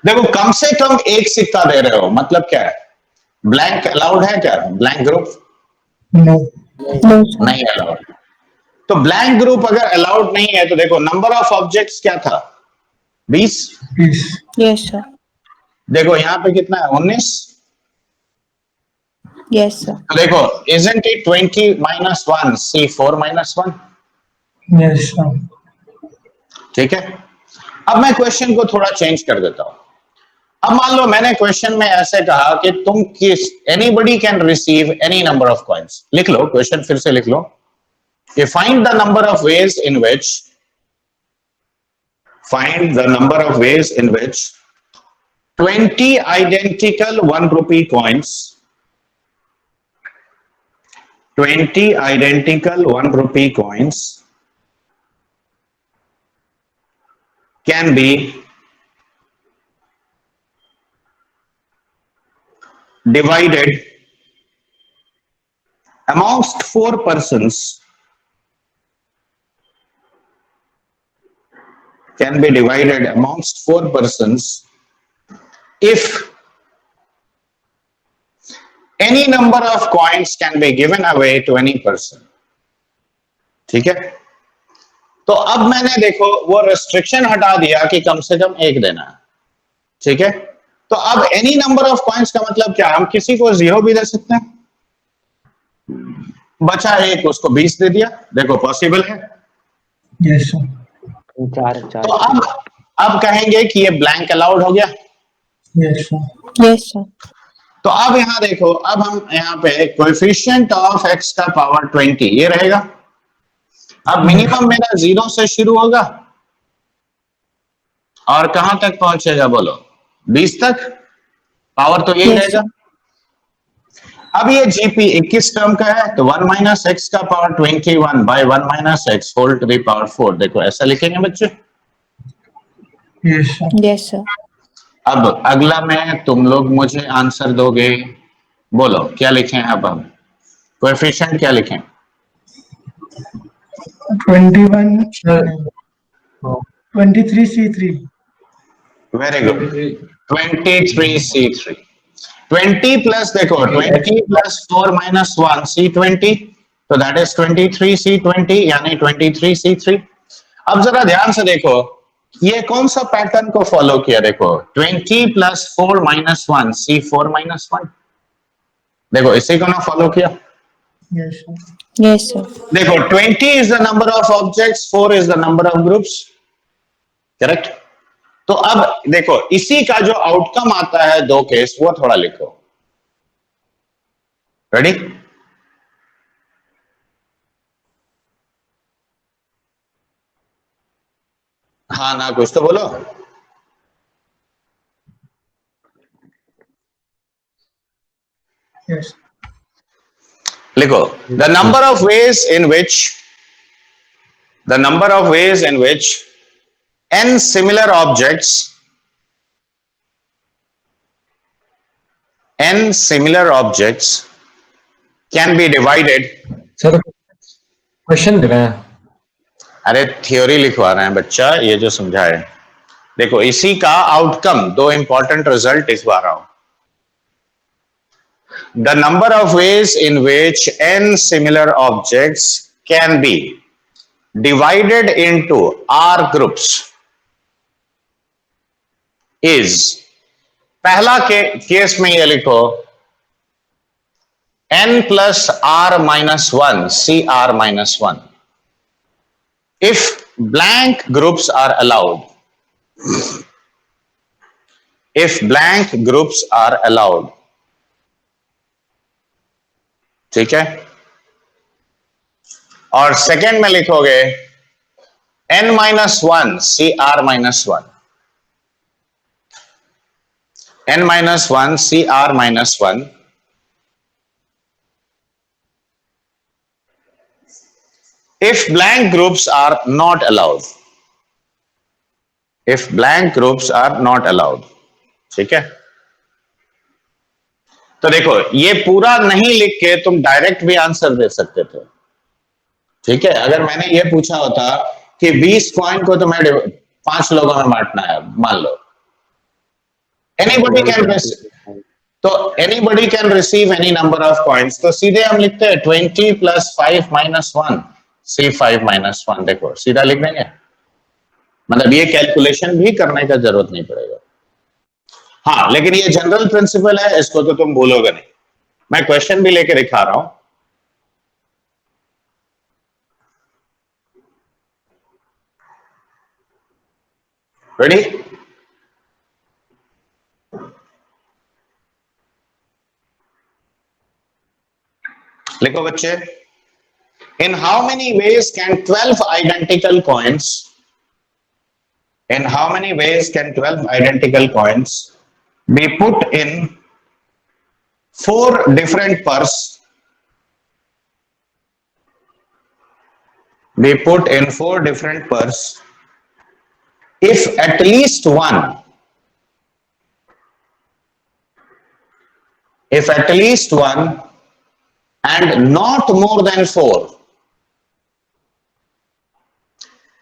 देखो कम से कम एक सिक्का दे रहे हो, मतलब क्या है? ब्लैंक अलाउड है क्या? Blank group no No, sir. नहीं अलाउड। तो ब्लैंक ग्रुप अगर अलाउड नहीं है तो देखो नंबर ऑफ ऑब्जेक्ट्स क्या था? 20। Please Yes, sir. देखो यहां पे कितना है? 19। Yes, sir. तो देखो isn't it 20 minus 1 C4 minus 1? Yes sir ठीक है। अब मैं क्वेश्चन को थोड़ा चेंज कर देता हूं। अब मान लो मैंने क्वेश्चन में ऐसे कहा कि तुम किस anybody can receive any number of coins. लिख लो क्वेश्चन, फिर से लिख लो कि find the number of ways in which find the number of ways in which 20 identical 1 rupee coins, 20 identical 1 rupee coins can be divided amongst 4 persons, can be divided amongst 4 persons if any number of coins can be given away to any person। ठीक है। तो अब मैंने देखो वो restriction हटा दिया कि कम से कम एक देना है। ठीक है। तो अब एनी नंबर ऑफ कॉइन्स का मतलब क्या? हम किसी को 0 भी दे सकते हैं, बचा एक उसको 20 दे दिया। देखो पॉसिबल है। यस सर चार तो चार अब कहेंगे कि ये ब्लैंक अलाउड हो गया। Yes sir Yes, sir. तो अब यहां देखो, अब हम यहां पे कोएफिशिएंट ऑफ x का पावर 20 ये रहेगा। अब मिनिमम मेरा 0 से शुरू होगा और कहां तक पहुंचेगा बोलो? 20 तक। पावर तो यही Yes, रहेगा। अब ये जीपी 21 टर्म का है तो 1 माइनस एक्स का power 21 by 1 minus x whole to the power 4। देखो ऐसा लिखेंगे बच्चे। Yes sir Yes, sir. अब अगला में तुम लोग मुझे आंसर दोगे। बोलो क्या लिखें? अब हम कोएफिशिएंट क्या लिखें? 21 सर, हाँ, 23C3 very good. 23 23C3 20 plus देखो 20 प्लस 4 माइनस 1 C20 तो दैट इज 23C20 यानी 23C3। अब जरा ध्यान से देखो ये कौन सा पैटर्न को फॉलो किया? देखो 20 प्लस 4 माइनस 1 C4 माइनस 1। देखो इसी को ना फॉलो किया। Yes sir Yes, sir. देखो 20 is the number of objects, 4 is the number of groups, correct. तो अब देखो इसी का जो आउटकम आता है दो केस, वो थोड़ा लिखो। रेडी? हाँ ना, कुछ तो बोलो। यस लिखो the number of ways in which n similar objects can be divided। Sir question दे रहे हैं। अरे थ्योरी लिखवा रहे हैं बच्चा, ये जो समझाए। देखो इसी का आउटकम, दो इंपॉर्टेंट रिजल्ट लिखवा रहा हूं। The number of ways in which n similar objects can be divided into r groups is, पहला केस में ये लिखो n plus r minus 1 cr minus 1 if blank groups are allowed, if blank groups are allowed। ठीक है। और second में लिखोगे n minus 1 cr minus 1, n minus 1 cr minus 1 if blank groups are not allowed। if blank groups are not allowed. ठीक है, तो देखो ये पूरा नहीं लिख के तुम डायरेक्ट भी आंसर दे सकते थे। ठीक है, अगर मैंने ये पूछा होता कि 20 कॉइन को तुम्हें 5 लोगों में बांटना है, मान लो एनीबॉडी कैन, तो anybody can receive any number of coins, तो सीधे हम लिखते हैं 20 + 5 - 1 C5 - 1। देखो सीधा लिख देंगे, मतलब ये कैलकुलेशन भी करने का जरूरत नहीं पड़ेगा। हाँ, लेकिन ये जनरल प्रिंसिपल है, इसको तो तुम भूलोगे नहीं। मैं क्वेश्चन भी लेके दिखा रहा हूं। रेडी? लिखो बच्चे, in how many ways can 12 identical coins, in how many ways can 12 identical coins be put in 4 different purse, be put in 4 different purse if at least one, if at least one and not more than 4,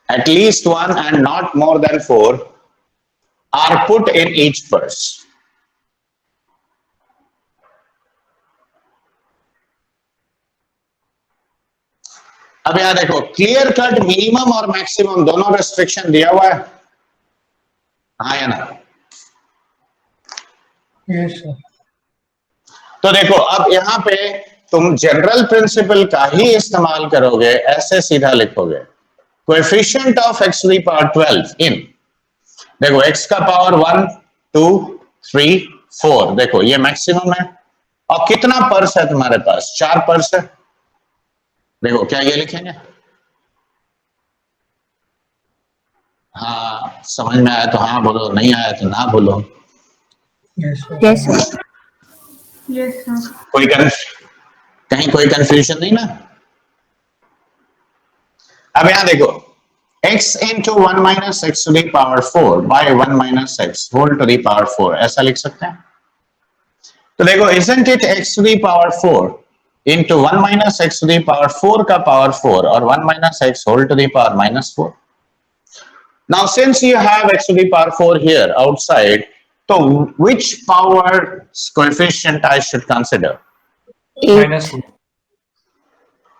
at least one and not more than 4 are put in each purse. अब यहां देखो, clear cut minimum और maximum दोनों restriction दिया हुआ है, हाँ या ना? Yes, sir. तो देखो अब यहां पे तुम जनरल प्रिंसिपल का ही इस्तेमाल करोगे, ऐसे सीधा लिखोगे coefficient of x to the power 12 in, देखो x का पावर 1 2 3 4, देखो ये मैक्सिमम है। और कितना पर्स है तुम्हारे पास? 4 पर्स है। देखो क्या ये लिखेंगे? हाँ समझ में आया तो हाँ बोलो, नहीं आया तो ना बोलो। Yes, sir. Yes, sir. कोई कहीं कोई कंफ्यूजन नहीं ना? अब यहां देखो, x into 1 minus x to the power 4 by 1 minus x whole to the power 4, ऐसा लिख सकते हैं। तो देखो, isn't it x to the power 4 into 1 minus x to the power 4 का power 4 और 1 minus x whole to the power minus 4। Now since you have x to the power 4 here outside, so which power coefficient I should consider? 8.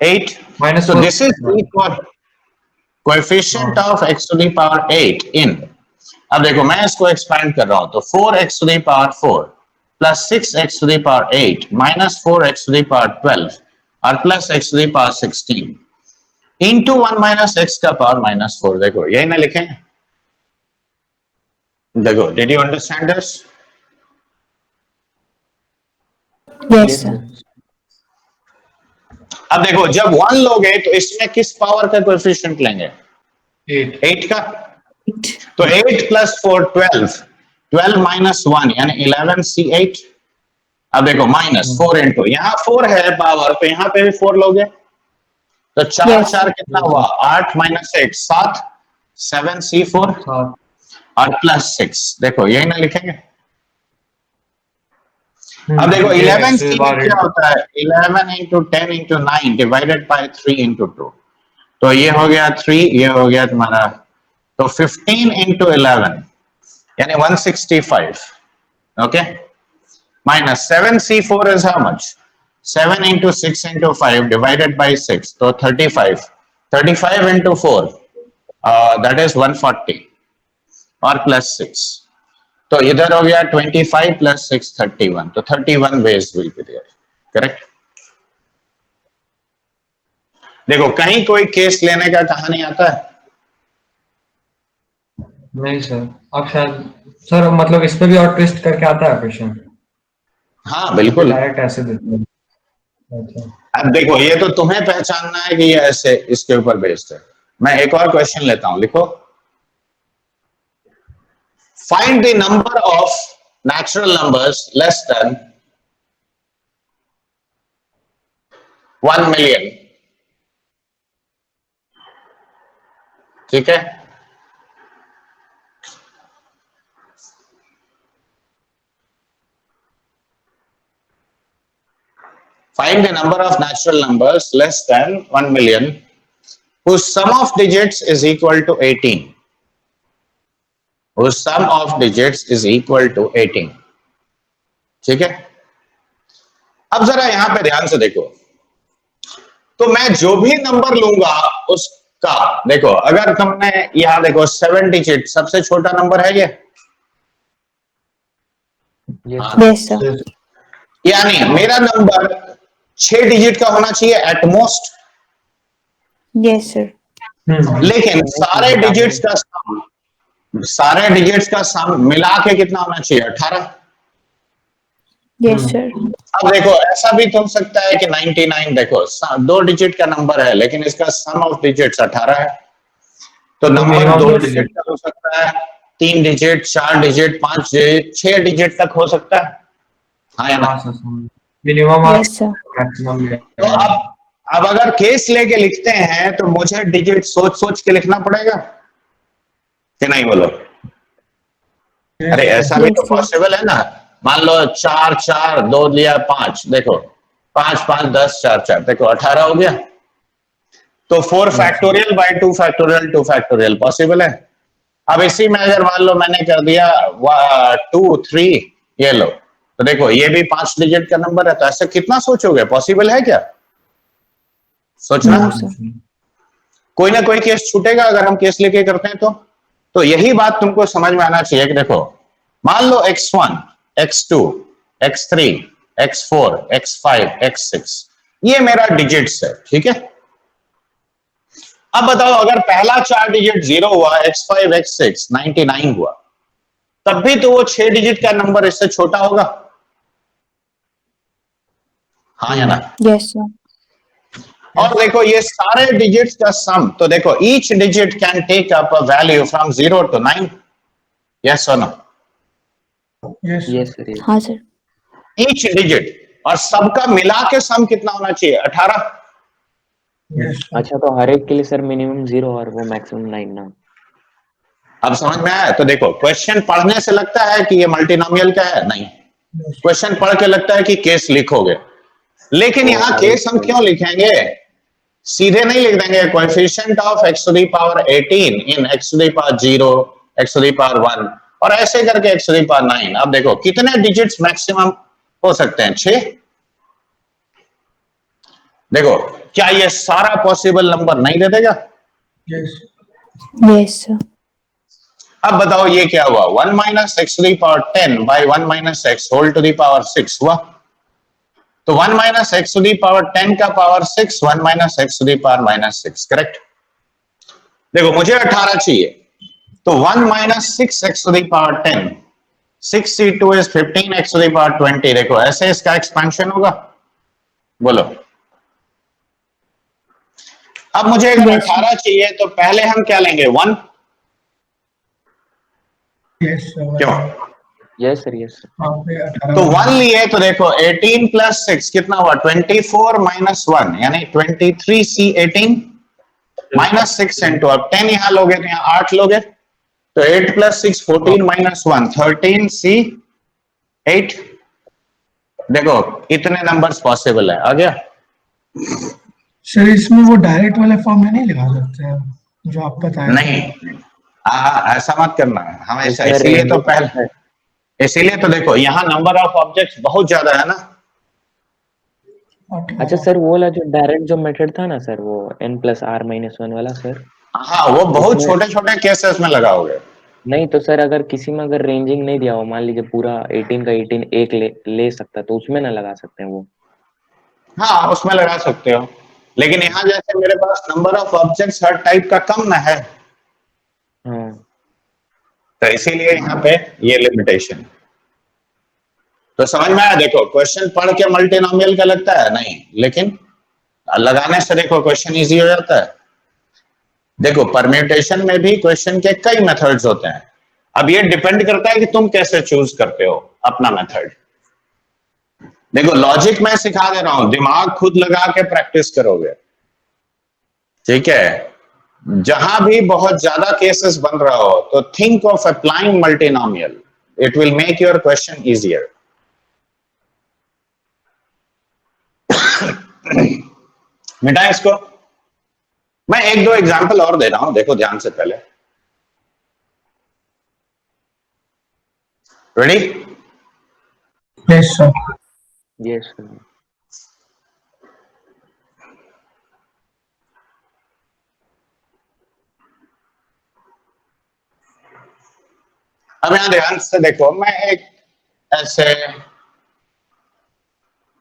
-8. Minus So 4. this is equal coefficient of x to the power 8 in, अब देखो मैं इसको expand कर रहा हूं, तो 4x to the power 4 plus 6x to the power 8 minus 4x to the power 12 और plus x to the power 16 into 1 minus x का पावर -4। देखो यही ना लिखें? देखो, did you understand this? Yes, sir. अब देखो जब 1 लोगे तो इसमें किस पावर का कोएफिशिएंट लेंगे? 8 का। 8. तो 8 plus 4 12, 12 minus 1 यानी 11 C8। अब देखो माइनस 4 इंटू, यहाँ 4 है पावर, तो यहाँ पे भी 4 लोगे, तो 4 Yes. 4 कितना हुआ? 8 minus 8 7, 7 C4 और प्लस 6। देखो यही ना लिखेंगे? अब देखो 11 C क्या होता है? 11 into 10 into 9 divided by 3 into 2, तो ये हो गया 3, ये हो गया तुम्हारा, तो 15 into 11 यानी 165, okay, minus 7 C4 is how much? 7 into 6 into 5 divided by 6, तो 35, 35 into 4 that is 140 और प्लस 6, तो इधर हो गया 25 plus 6 31, तो 31 ways will be there, correct? देखो कहीं कोई केस लेने का कहानी आता है? नहीं सर, अब शायद सर मतलब इस पे भी और ट्विस्ट करके आता है क्वेश्चन। हाँ बिल्कुल। डायरेक्ट ऐसे देते हैं। अच्छा। अब देखो ये तो तुम्हें पहचानना है कि ये ऐसे इसके ऊपर बेस्ड है। मैं एक और क्वेश्चन लेता हूं, लिखो, find the number of natural numbers less than 1 million. ठीक है, Find the number of natural numbers less than 1 million whose sum of digits is equal to 18. Whose sum of digits is equal to 18. ठीक है? अब जरा यहां पे ध्यान से देखो, तो मैं जो भी नंबर लूंगा उसका, देखो अगर तुमने यहां देखो 7 डिजिट, सबसे छोटा नंबर है ये, Yes, sir. यानी मेरा नंबर 6 डिजिट का होना चाहिए एट मोस्ट, Yes, sir. लेकिन सारे डिजिट्स का सम मिला के कितना होना चाहिए? 18। Yes, sir. अब देखो ऐसा भी तो हो सकता है कि 99, देखो 2 डिजिट का नंबर है लेकिन इसका सम ऑफ डिजिट्स 18 है, तो नंबर 2 डिजिट का हो सकता है, 3 डिजिट, 4 डिजिट, 5 डिजिट, 6 डिजिट तक हो सकता है। हाँ या ना? मिनिमम और Yes, sir. मैक्सिमम। तो अब अगर केस लेके लिखते हैं तो मुझे डिजिट सोच सोच के लिखना पड़ेगा कि नहीं, बोलो? अरे ऐसा भी तो पॉसिबल है ना, मान लो 4 4 2 लिया 5, देखो 5 5 10 4 4, देखो 18 हो गया। तो 4 factorial by 2 factorial 2 factorial possible है। अब इसी में अगर मान लो मैंने कर दिया 2 3, ये लो, तो देखो ये भी 5 डिजिट का नंबर है, तो ऐसे कितना सोचोगे? पॉसिबल है क्या? सोचना। No, sir. कोई ना कोई केस छूटेगा अगर हम केस लेके करते हैं तो यही बात तुमको समझ में आना चाहिए कि देखो मान लो x1 x2 x3 x4 x5 x6 ये मेरा डिजिट्स है, ठीक है? अब बताओ अगर पहला 4 डिजिट 0 हुआ, x5 x6 99 हुआ, तब भी तो वो 6 डिजिट का नंबर इससे छोटा होगा, हाँ या ना? Yes, sir. और देखो ये सारे डिजिट्स का सम, तो देखो each digit can take up a value from 0 to 9, yes और no? Yes. Yes, sir. Yes. हाँ, sir. ईच डिजिट, और सबका मिला के सम कितना होना चाहिए? 18। Yes. अच्छा, तो हर एक के लिए सर मिनिमम 0 और वो मैक्सिमम 9 ना? अब समझ में आया? तो देखो क्वेश्चन पढ़ने से लगता है कि ये मल्टीनोमियल का है, नहीं, क्वेश्चन पढ़ के लगता है कि केस लिखोगे, लेकिन यहाँ केस हम क्यों लिखेंगे? सीधे नहीं लिख देंगे coefficient of x to the power 18 in x to the power 0, x to the power 1 और ऐसे करके x to the power 9। अब देखो कितने डिजिट्स मैक्सिमम हो सकते हैं? 6। देखो क्या ये सारा पॉसिबल नंबर नहीं दे देगा? Yes. Yes, sir. अब बताओ ये क्या हुआ? 1 minus x to the power 10 by 1 minus x whole to the power 6 हुआ, तो 1 minus x to the power 10 का power 6, 1 minus x to the power minus 6, correct? देखो मुझे 18 चाहिए, तो 1 minus 6 x to the power 10, 6 C2 is 15 x to the power 20, देखो ऐसे इसका एक्सपेंशन होगा, बोलो? अब मुझे अगर 18 चाहिए तो पहले हम क्या लेंगे? 1, Yes, sir. क्यों? Yes, sir. Yes, sir. वहाँ पे 18 तो 1 लिए तो देखो 18 plus 6 कितना हुआ? 24 minus 1 यानी 23 C 18 minus 6 into, अब 10 यहाँ लोगे तो यहाँ 8 लोगे, तो 8 plus 6 14 minus 1 13 C 8। देखो इतने नंबर्स पॉसिबल है, आ गया? सर इसमें वो डायरेक्ट वाले फॉर्म में नहीं लगा सकते हैं जो आप बताए? नहीं, ऐसा मत करना है हमेशा, इसमें इसीलिए तो range पहले, इसीलिए तो देखो यहाँ नंबर ऑफ ऑब्जेक्ट्स बहुत ज्यादा है ना। अच्छा सर, वो वाला जो डायरेक्ट जो मेथड था ना सर, वो n+r-1 वाला सर, हाँ वो बहुत छोटे छोटे केसेस में लगाओगे। नहीं तो सर अगर किसी में अगर रेंजिंग नहीं दिया हो, मान लीजिए पूरा 18 का 18 एक ले सकता, तो उसमें ना लगा सकते हैं वो? हाँ उसमें लगा सकते हो, लेकिन यहाँ जैसे मेरे पास नंबर ऑफ ऑब्जेक्ट्स हर टाइप का कम है, हाँ। तो इसीलिए यहाँ पे ये लिमिटेशन। तो समझ में आया? देखो क्वेश्चन पढ़ के मल्टीनोमियल का लगता है नहीं, लेकिन लगाने से देखो क्वेश्चन इजी हो जाता है। देखो परम्यूटेशन में भी क्वेश्चन के कई मेथड्स होते हैं, अब ये डिपेंड करता है कि तुम कैसे चूज करते हो अपना मेथड। देखो लॉजिक मैं सिखा दे रहा हूं, दिमाग खुद लगा के प्रैक्टिस करोगे, ठीक है? जहां भी बहुत ज्यादा केसेस बन रहा हो तो think of applying multinomial, it will make your question easier. मिटा इसको। मैं एक दो एग्जांपल और दे रहा हूं, देखो ध्यान से पहले। रेडी? Yes sir. यस अब यहां ध्यान से देखो, मैं एक ऐसे,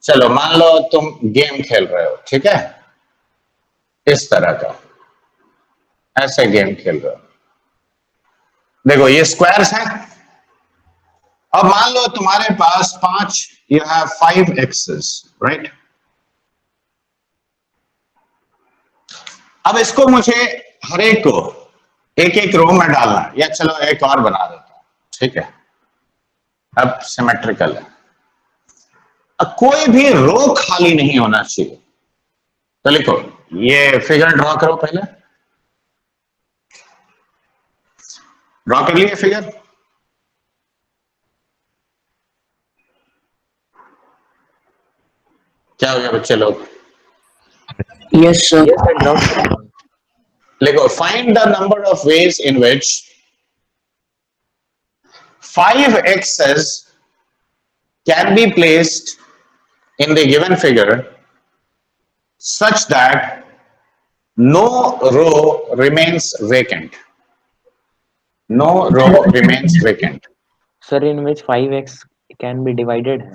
चलो मान लो तुम गेम खेल रहे हो, ठीक है, इस तरह का ऐसे गेम खेल रहे हो। देखो ये स्क्वायर्स हैं। अब मान लो तुम्हारे पास 5, यू हैव 5 एक्सेस, राइट? अब इसको मुझे हर एक को एक एक रो में डालना है, या चलो एक और बना देता हूं, ठीक है? अब सिमेट्रिकल है, अब कोई भी रो खाली नहीं होना चाहिए। तो लिखो, ये फिगर ड्रॉ करो, पहले ड्रॉ कर लिए फिगर। क्या हो गया बच्चे लोग? Yes, sir. लिखो, find the number of ways in which 5 x's can be placed in the given figure such that no row remains vacant. No row remains vacant. Sir, in which 5x can be divided है?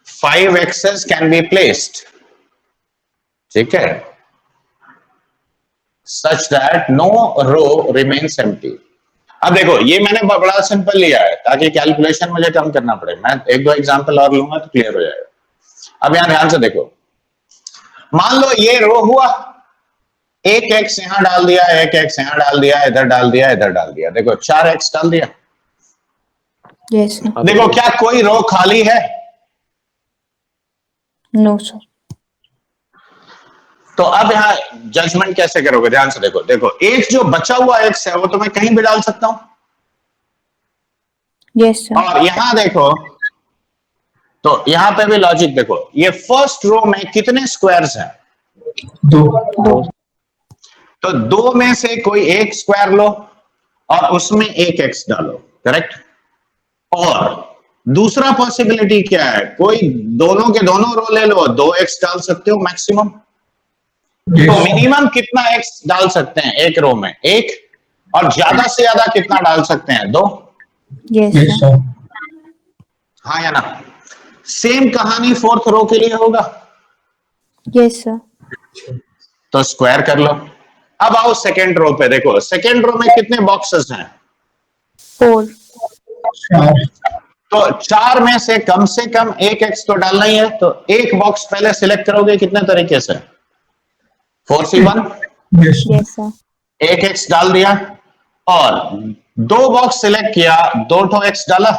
5 x's can be placed, ठीक है, such that no row remains empty. अब देखो, ये मैंने बड़ा simple लिया है ताकि कैलकुलेशन मुझे कम करना पड़े। मैं एक दो एग्जांपल और लूंगा तो क्लियर हो जाएगा। अब यहां ध्यान से देखो, मान लो ये रो हुआ, एक एक्स यहां डाल दिया, एक एक्स यहां डाल दिया, इधर डाल दिया, इधर डाल दिया, देखो 4 एक्स डाल दिया। Yes, sir. देखो क्या कोई रो खाली है? No, sir. तो अब यहां जजमेंट कैसे करोगे? ध्यान से देखो, देखो एक जो बचा हुआ एक्स है वो तो मैं कहीं भी डाल सकता हूं, Yes, sir. और यहां देखो, तो यहां पे भी लॉजिक देखो, ये फर्स्ट रो में कितने स्क्वायर्स हैं? 2। तो 2 में से कोई एक स्क्वायर लो और उसमें एक एक्स डालो, करेक्ट? और दूसरा पॉसिबिलिटी क्या है? कोई दोनों के दोनों रो ले लो, 2 एक्स डाल सकते हो मैक्सिमम। तो मिनिमम कितना एक्स डाल सकते हैं एक रो में? 1। और ज्यादा से ज्यादा कितना डाल सकते हैं? 2। Yes, yes sir. सर। हाँ या ना? सेम कहानी फोर्थ रो के लिए होगा, Yes, sir. तो स्क्वायर कर लो। अब आओ सेकेंड रो पे, देखो सेकेंड रो में कितने बॉक्सेस हैं? 4. 4। तो 4 में से कम एक एक्स तो डालना ही है, तो एक बॉक्स पहले सिलेक्ट करोगे कितने तरीके से? 4C1, yes sir. Yes, sir. एक एक्स डाल दिया, और 2 बॉक्स सिलेक्ट किया, 2 एक्स डाला।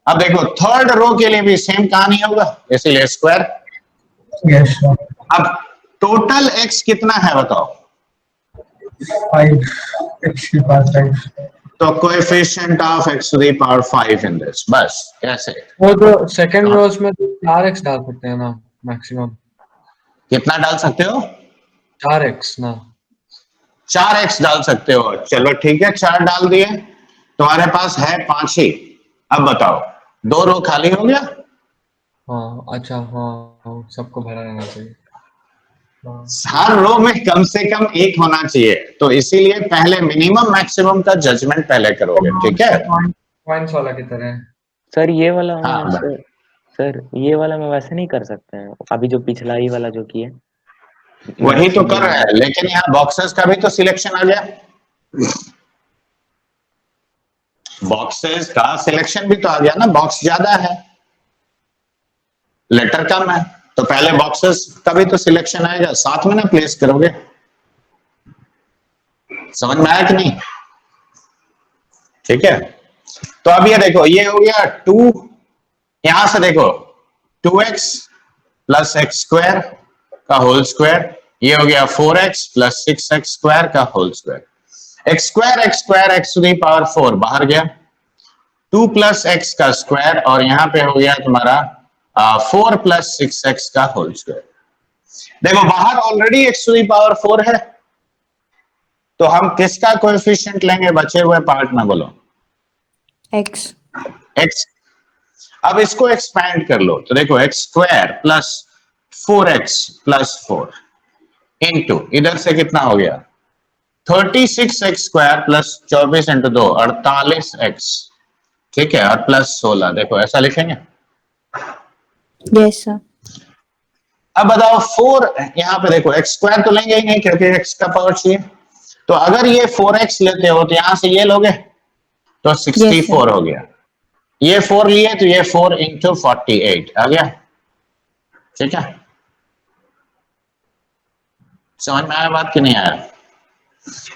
अब देखो थर्ड रो के लिए भी सेम कहानी होगा, इसीलिए स्क्वायर। Yes sir. अब टोटल एक्स कितना है बताओ? 5 x की पावर 5। तो coefficient of x to the power 5 in this, बस कैसे? वो तो सेकंड रोज में 4x डाल सकते हैं ना मैक्सिमम। कितना डाल सकते हो? 4x ना। 4x डाल सकते हो। चलो ठीक है, 4 डाल दिए, तुम्हारे पास है 5 ही। अब बताओ 2 रो खाली हो गया? हाँ अच्छा, हाँ सबको भरा रहना चाहिए। हाँ। हर रो में कम से कम एक होना चाहिए, तो इसीलिए पहले मिनिमम मैक्सिमम का जजमेंट पहले करोगे, ठीक है? पॉइंट्स वाला की तरह। सर ये वाला हाँ, सर ये वाला मैं वैसे नहीं कर सकते हैं, अभी जो पिछला ही वाला जो किए वही तो कर रहा है, लेकिन यहाँ बॉक्सेस का भी तो सिलेक्शन आ गया। बॉक्सेस का सिलेक्शन भी तो आ गया ना, बॉक्स ज्यादा है, लेटर कम है, तो पहले बॉक्सेस का भी तो सिलेक्शन आएगा, साथ में ना प्लेस करोगे। समझ में आया कि नहीं? ठीक है, तो अब ये देखो, ये हो गया 2, यहां से देखो 2x प्लस एक्स स्क्वायर का होल स्क्वायर, ये हो गया 4x प्लस 6x स्क्वायर का whole square. X square x to the power 4 बाहर गया, 2 प्लस एक्स का स्क्वायर, और यहां पे हो गया तुम्हारा 4 प्लस 6x का होल स्क्वायर। देखो बाहर already x to the power 4 है, तो हम किसका कोएफिशिएंट लेंगे बचे हुए पार्ट में, बोलो x x। अब इसको एक्सपैंड कर लो, तो देखो x square plus 4x plus 4 into इधर से कितना हो गया 36x square plus 24 into 2 48x, ठीक है, और प्लस 16। देखो ऐसा लिखेंगे। yes sir अब बताओ 4 यहाँ पे देखो x स्क्वायर तो लेंगे ही नहीं क्योंकि x का पावर चाहिए, तो अगर ये 4x लेते हो तो यहां से ये लोगे तो 64 हो गया, ये 4 लिए तो ये 4 इंटू 48 आ गया, ठीक है। समझ में आया बात कि नहीं आया?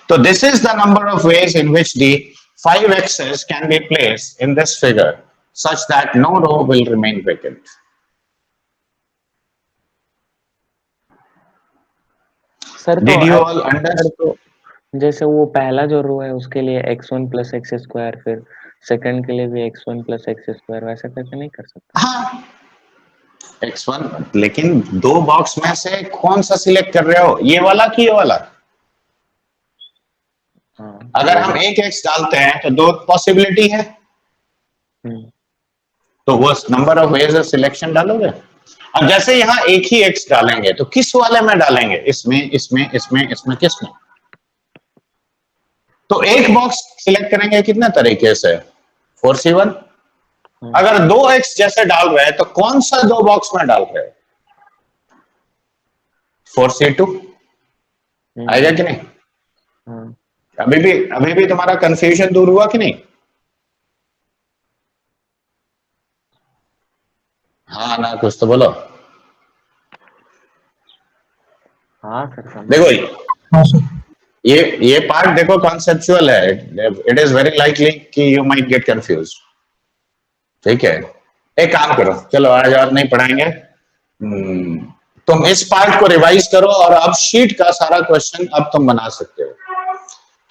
तो this is the number of ways in which the 5x's can be placed in this figure such that no row will remain vacant. Sir Did you तो all understand? तो जैसे वो पहला जो रो है उसके लिए x1 प्लस एक्स स्क्वायर, फिर सेकंड के लिए भी x1 प्लस एक्स स्क्वायर, वैसा करके नहीं कर सकते? हाँ x1, लेकिन दो बॉक्स में से कौन सा सिलेक्ट कर रहे हो, ये वाला कि ये वाला? हाँ अगर हम एक x डालते हैं तो दो पॉसिबिलिटी है, तो वो number of ways of selection डालोगे। अब जैसे यहाँ एक ही x डालेंगे तो किस वाले में डालेंगे, इसमें इसमें इसमें इसमें किस में? तो एक बॉक्स सिलेक्ट करेंगे कितने तरीके से, 4c1। अगर दो x जैसे डाल रहे हैं तो कौन सा दो बॉक्स में डाल रहे हो, 4c2 आएगा कि नहीं? हाँ अभी भी तुम्हारा कंफ्यूजन दूर हुआ कि नहीं? हाँ ना, कुछ तो बोलो। हाँ सर समझ देखो हाँ सर ये पार्ट देखो कॉन्सेप्चुअल है, इट इज वेरी लाइकली कि यू माइट गेट कंफ्यूज, ठीक है। एक काम करो, चलो आज और नहीं पढ़ाएंगे, तुम इस पार्ट को रिवाइज करो और अब शीट का सारा क्वेश्चन अब तुम बना सकते हो।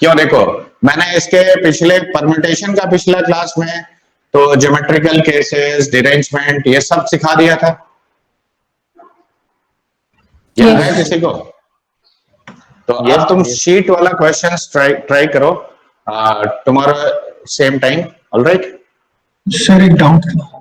क्यों, देखो मैंने इसके पिछले परम्यूटेशन का पिछला क्लास में तो ज्योमेट्रिकल केसेस, डिरेंजमेंट, ये सब सिखा दिया था, याद है किसी को? तो अब तुम शीट वाला क्वेश्चंस ट्राई करो tomorrow same time, alright? Sir एक डाउट था।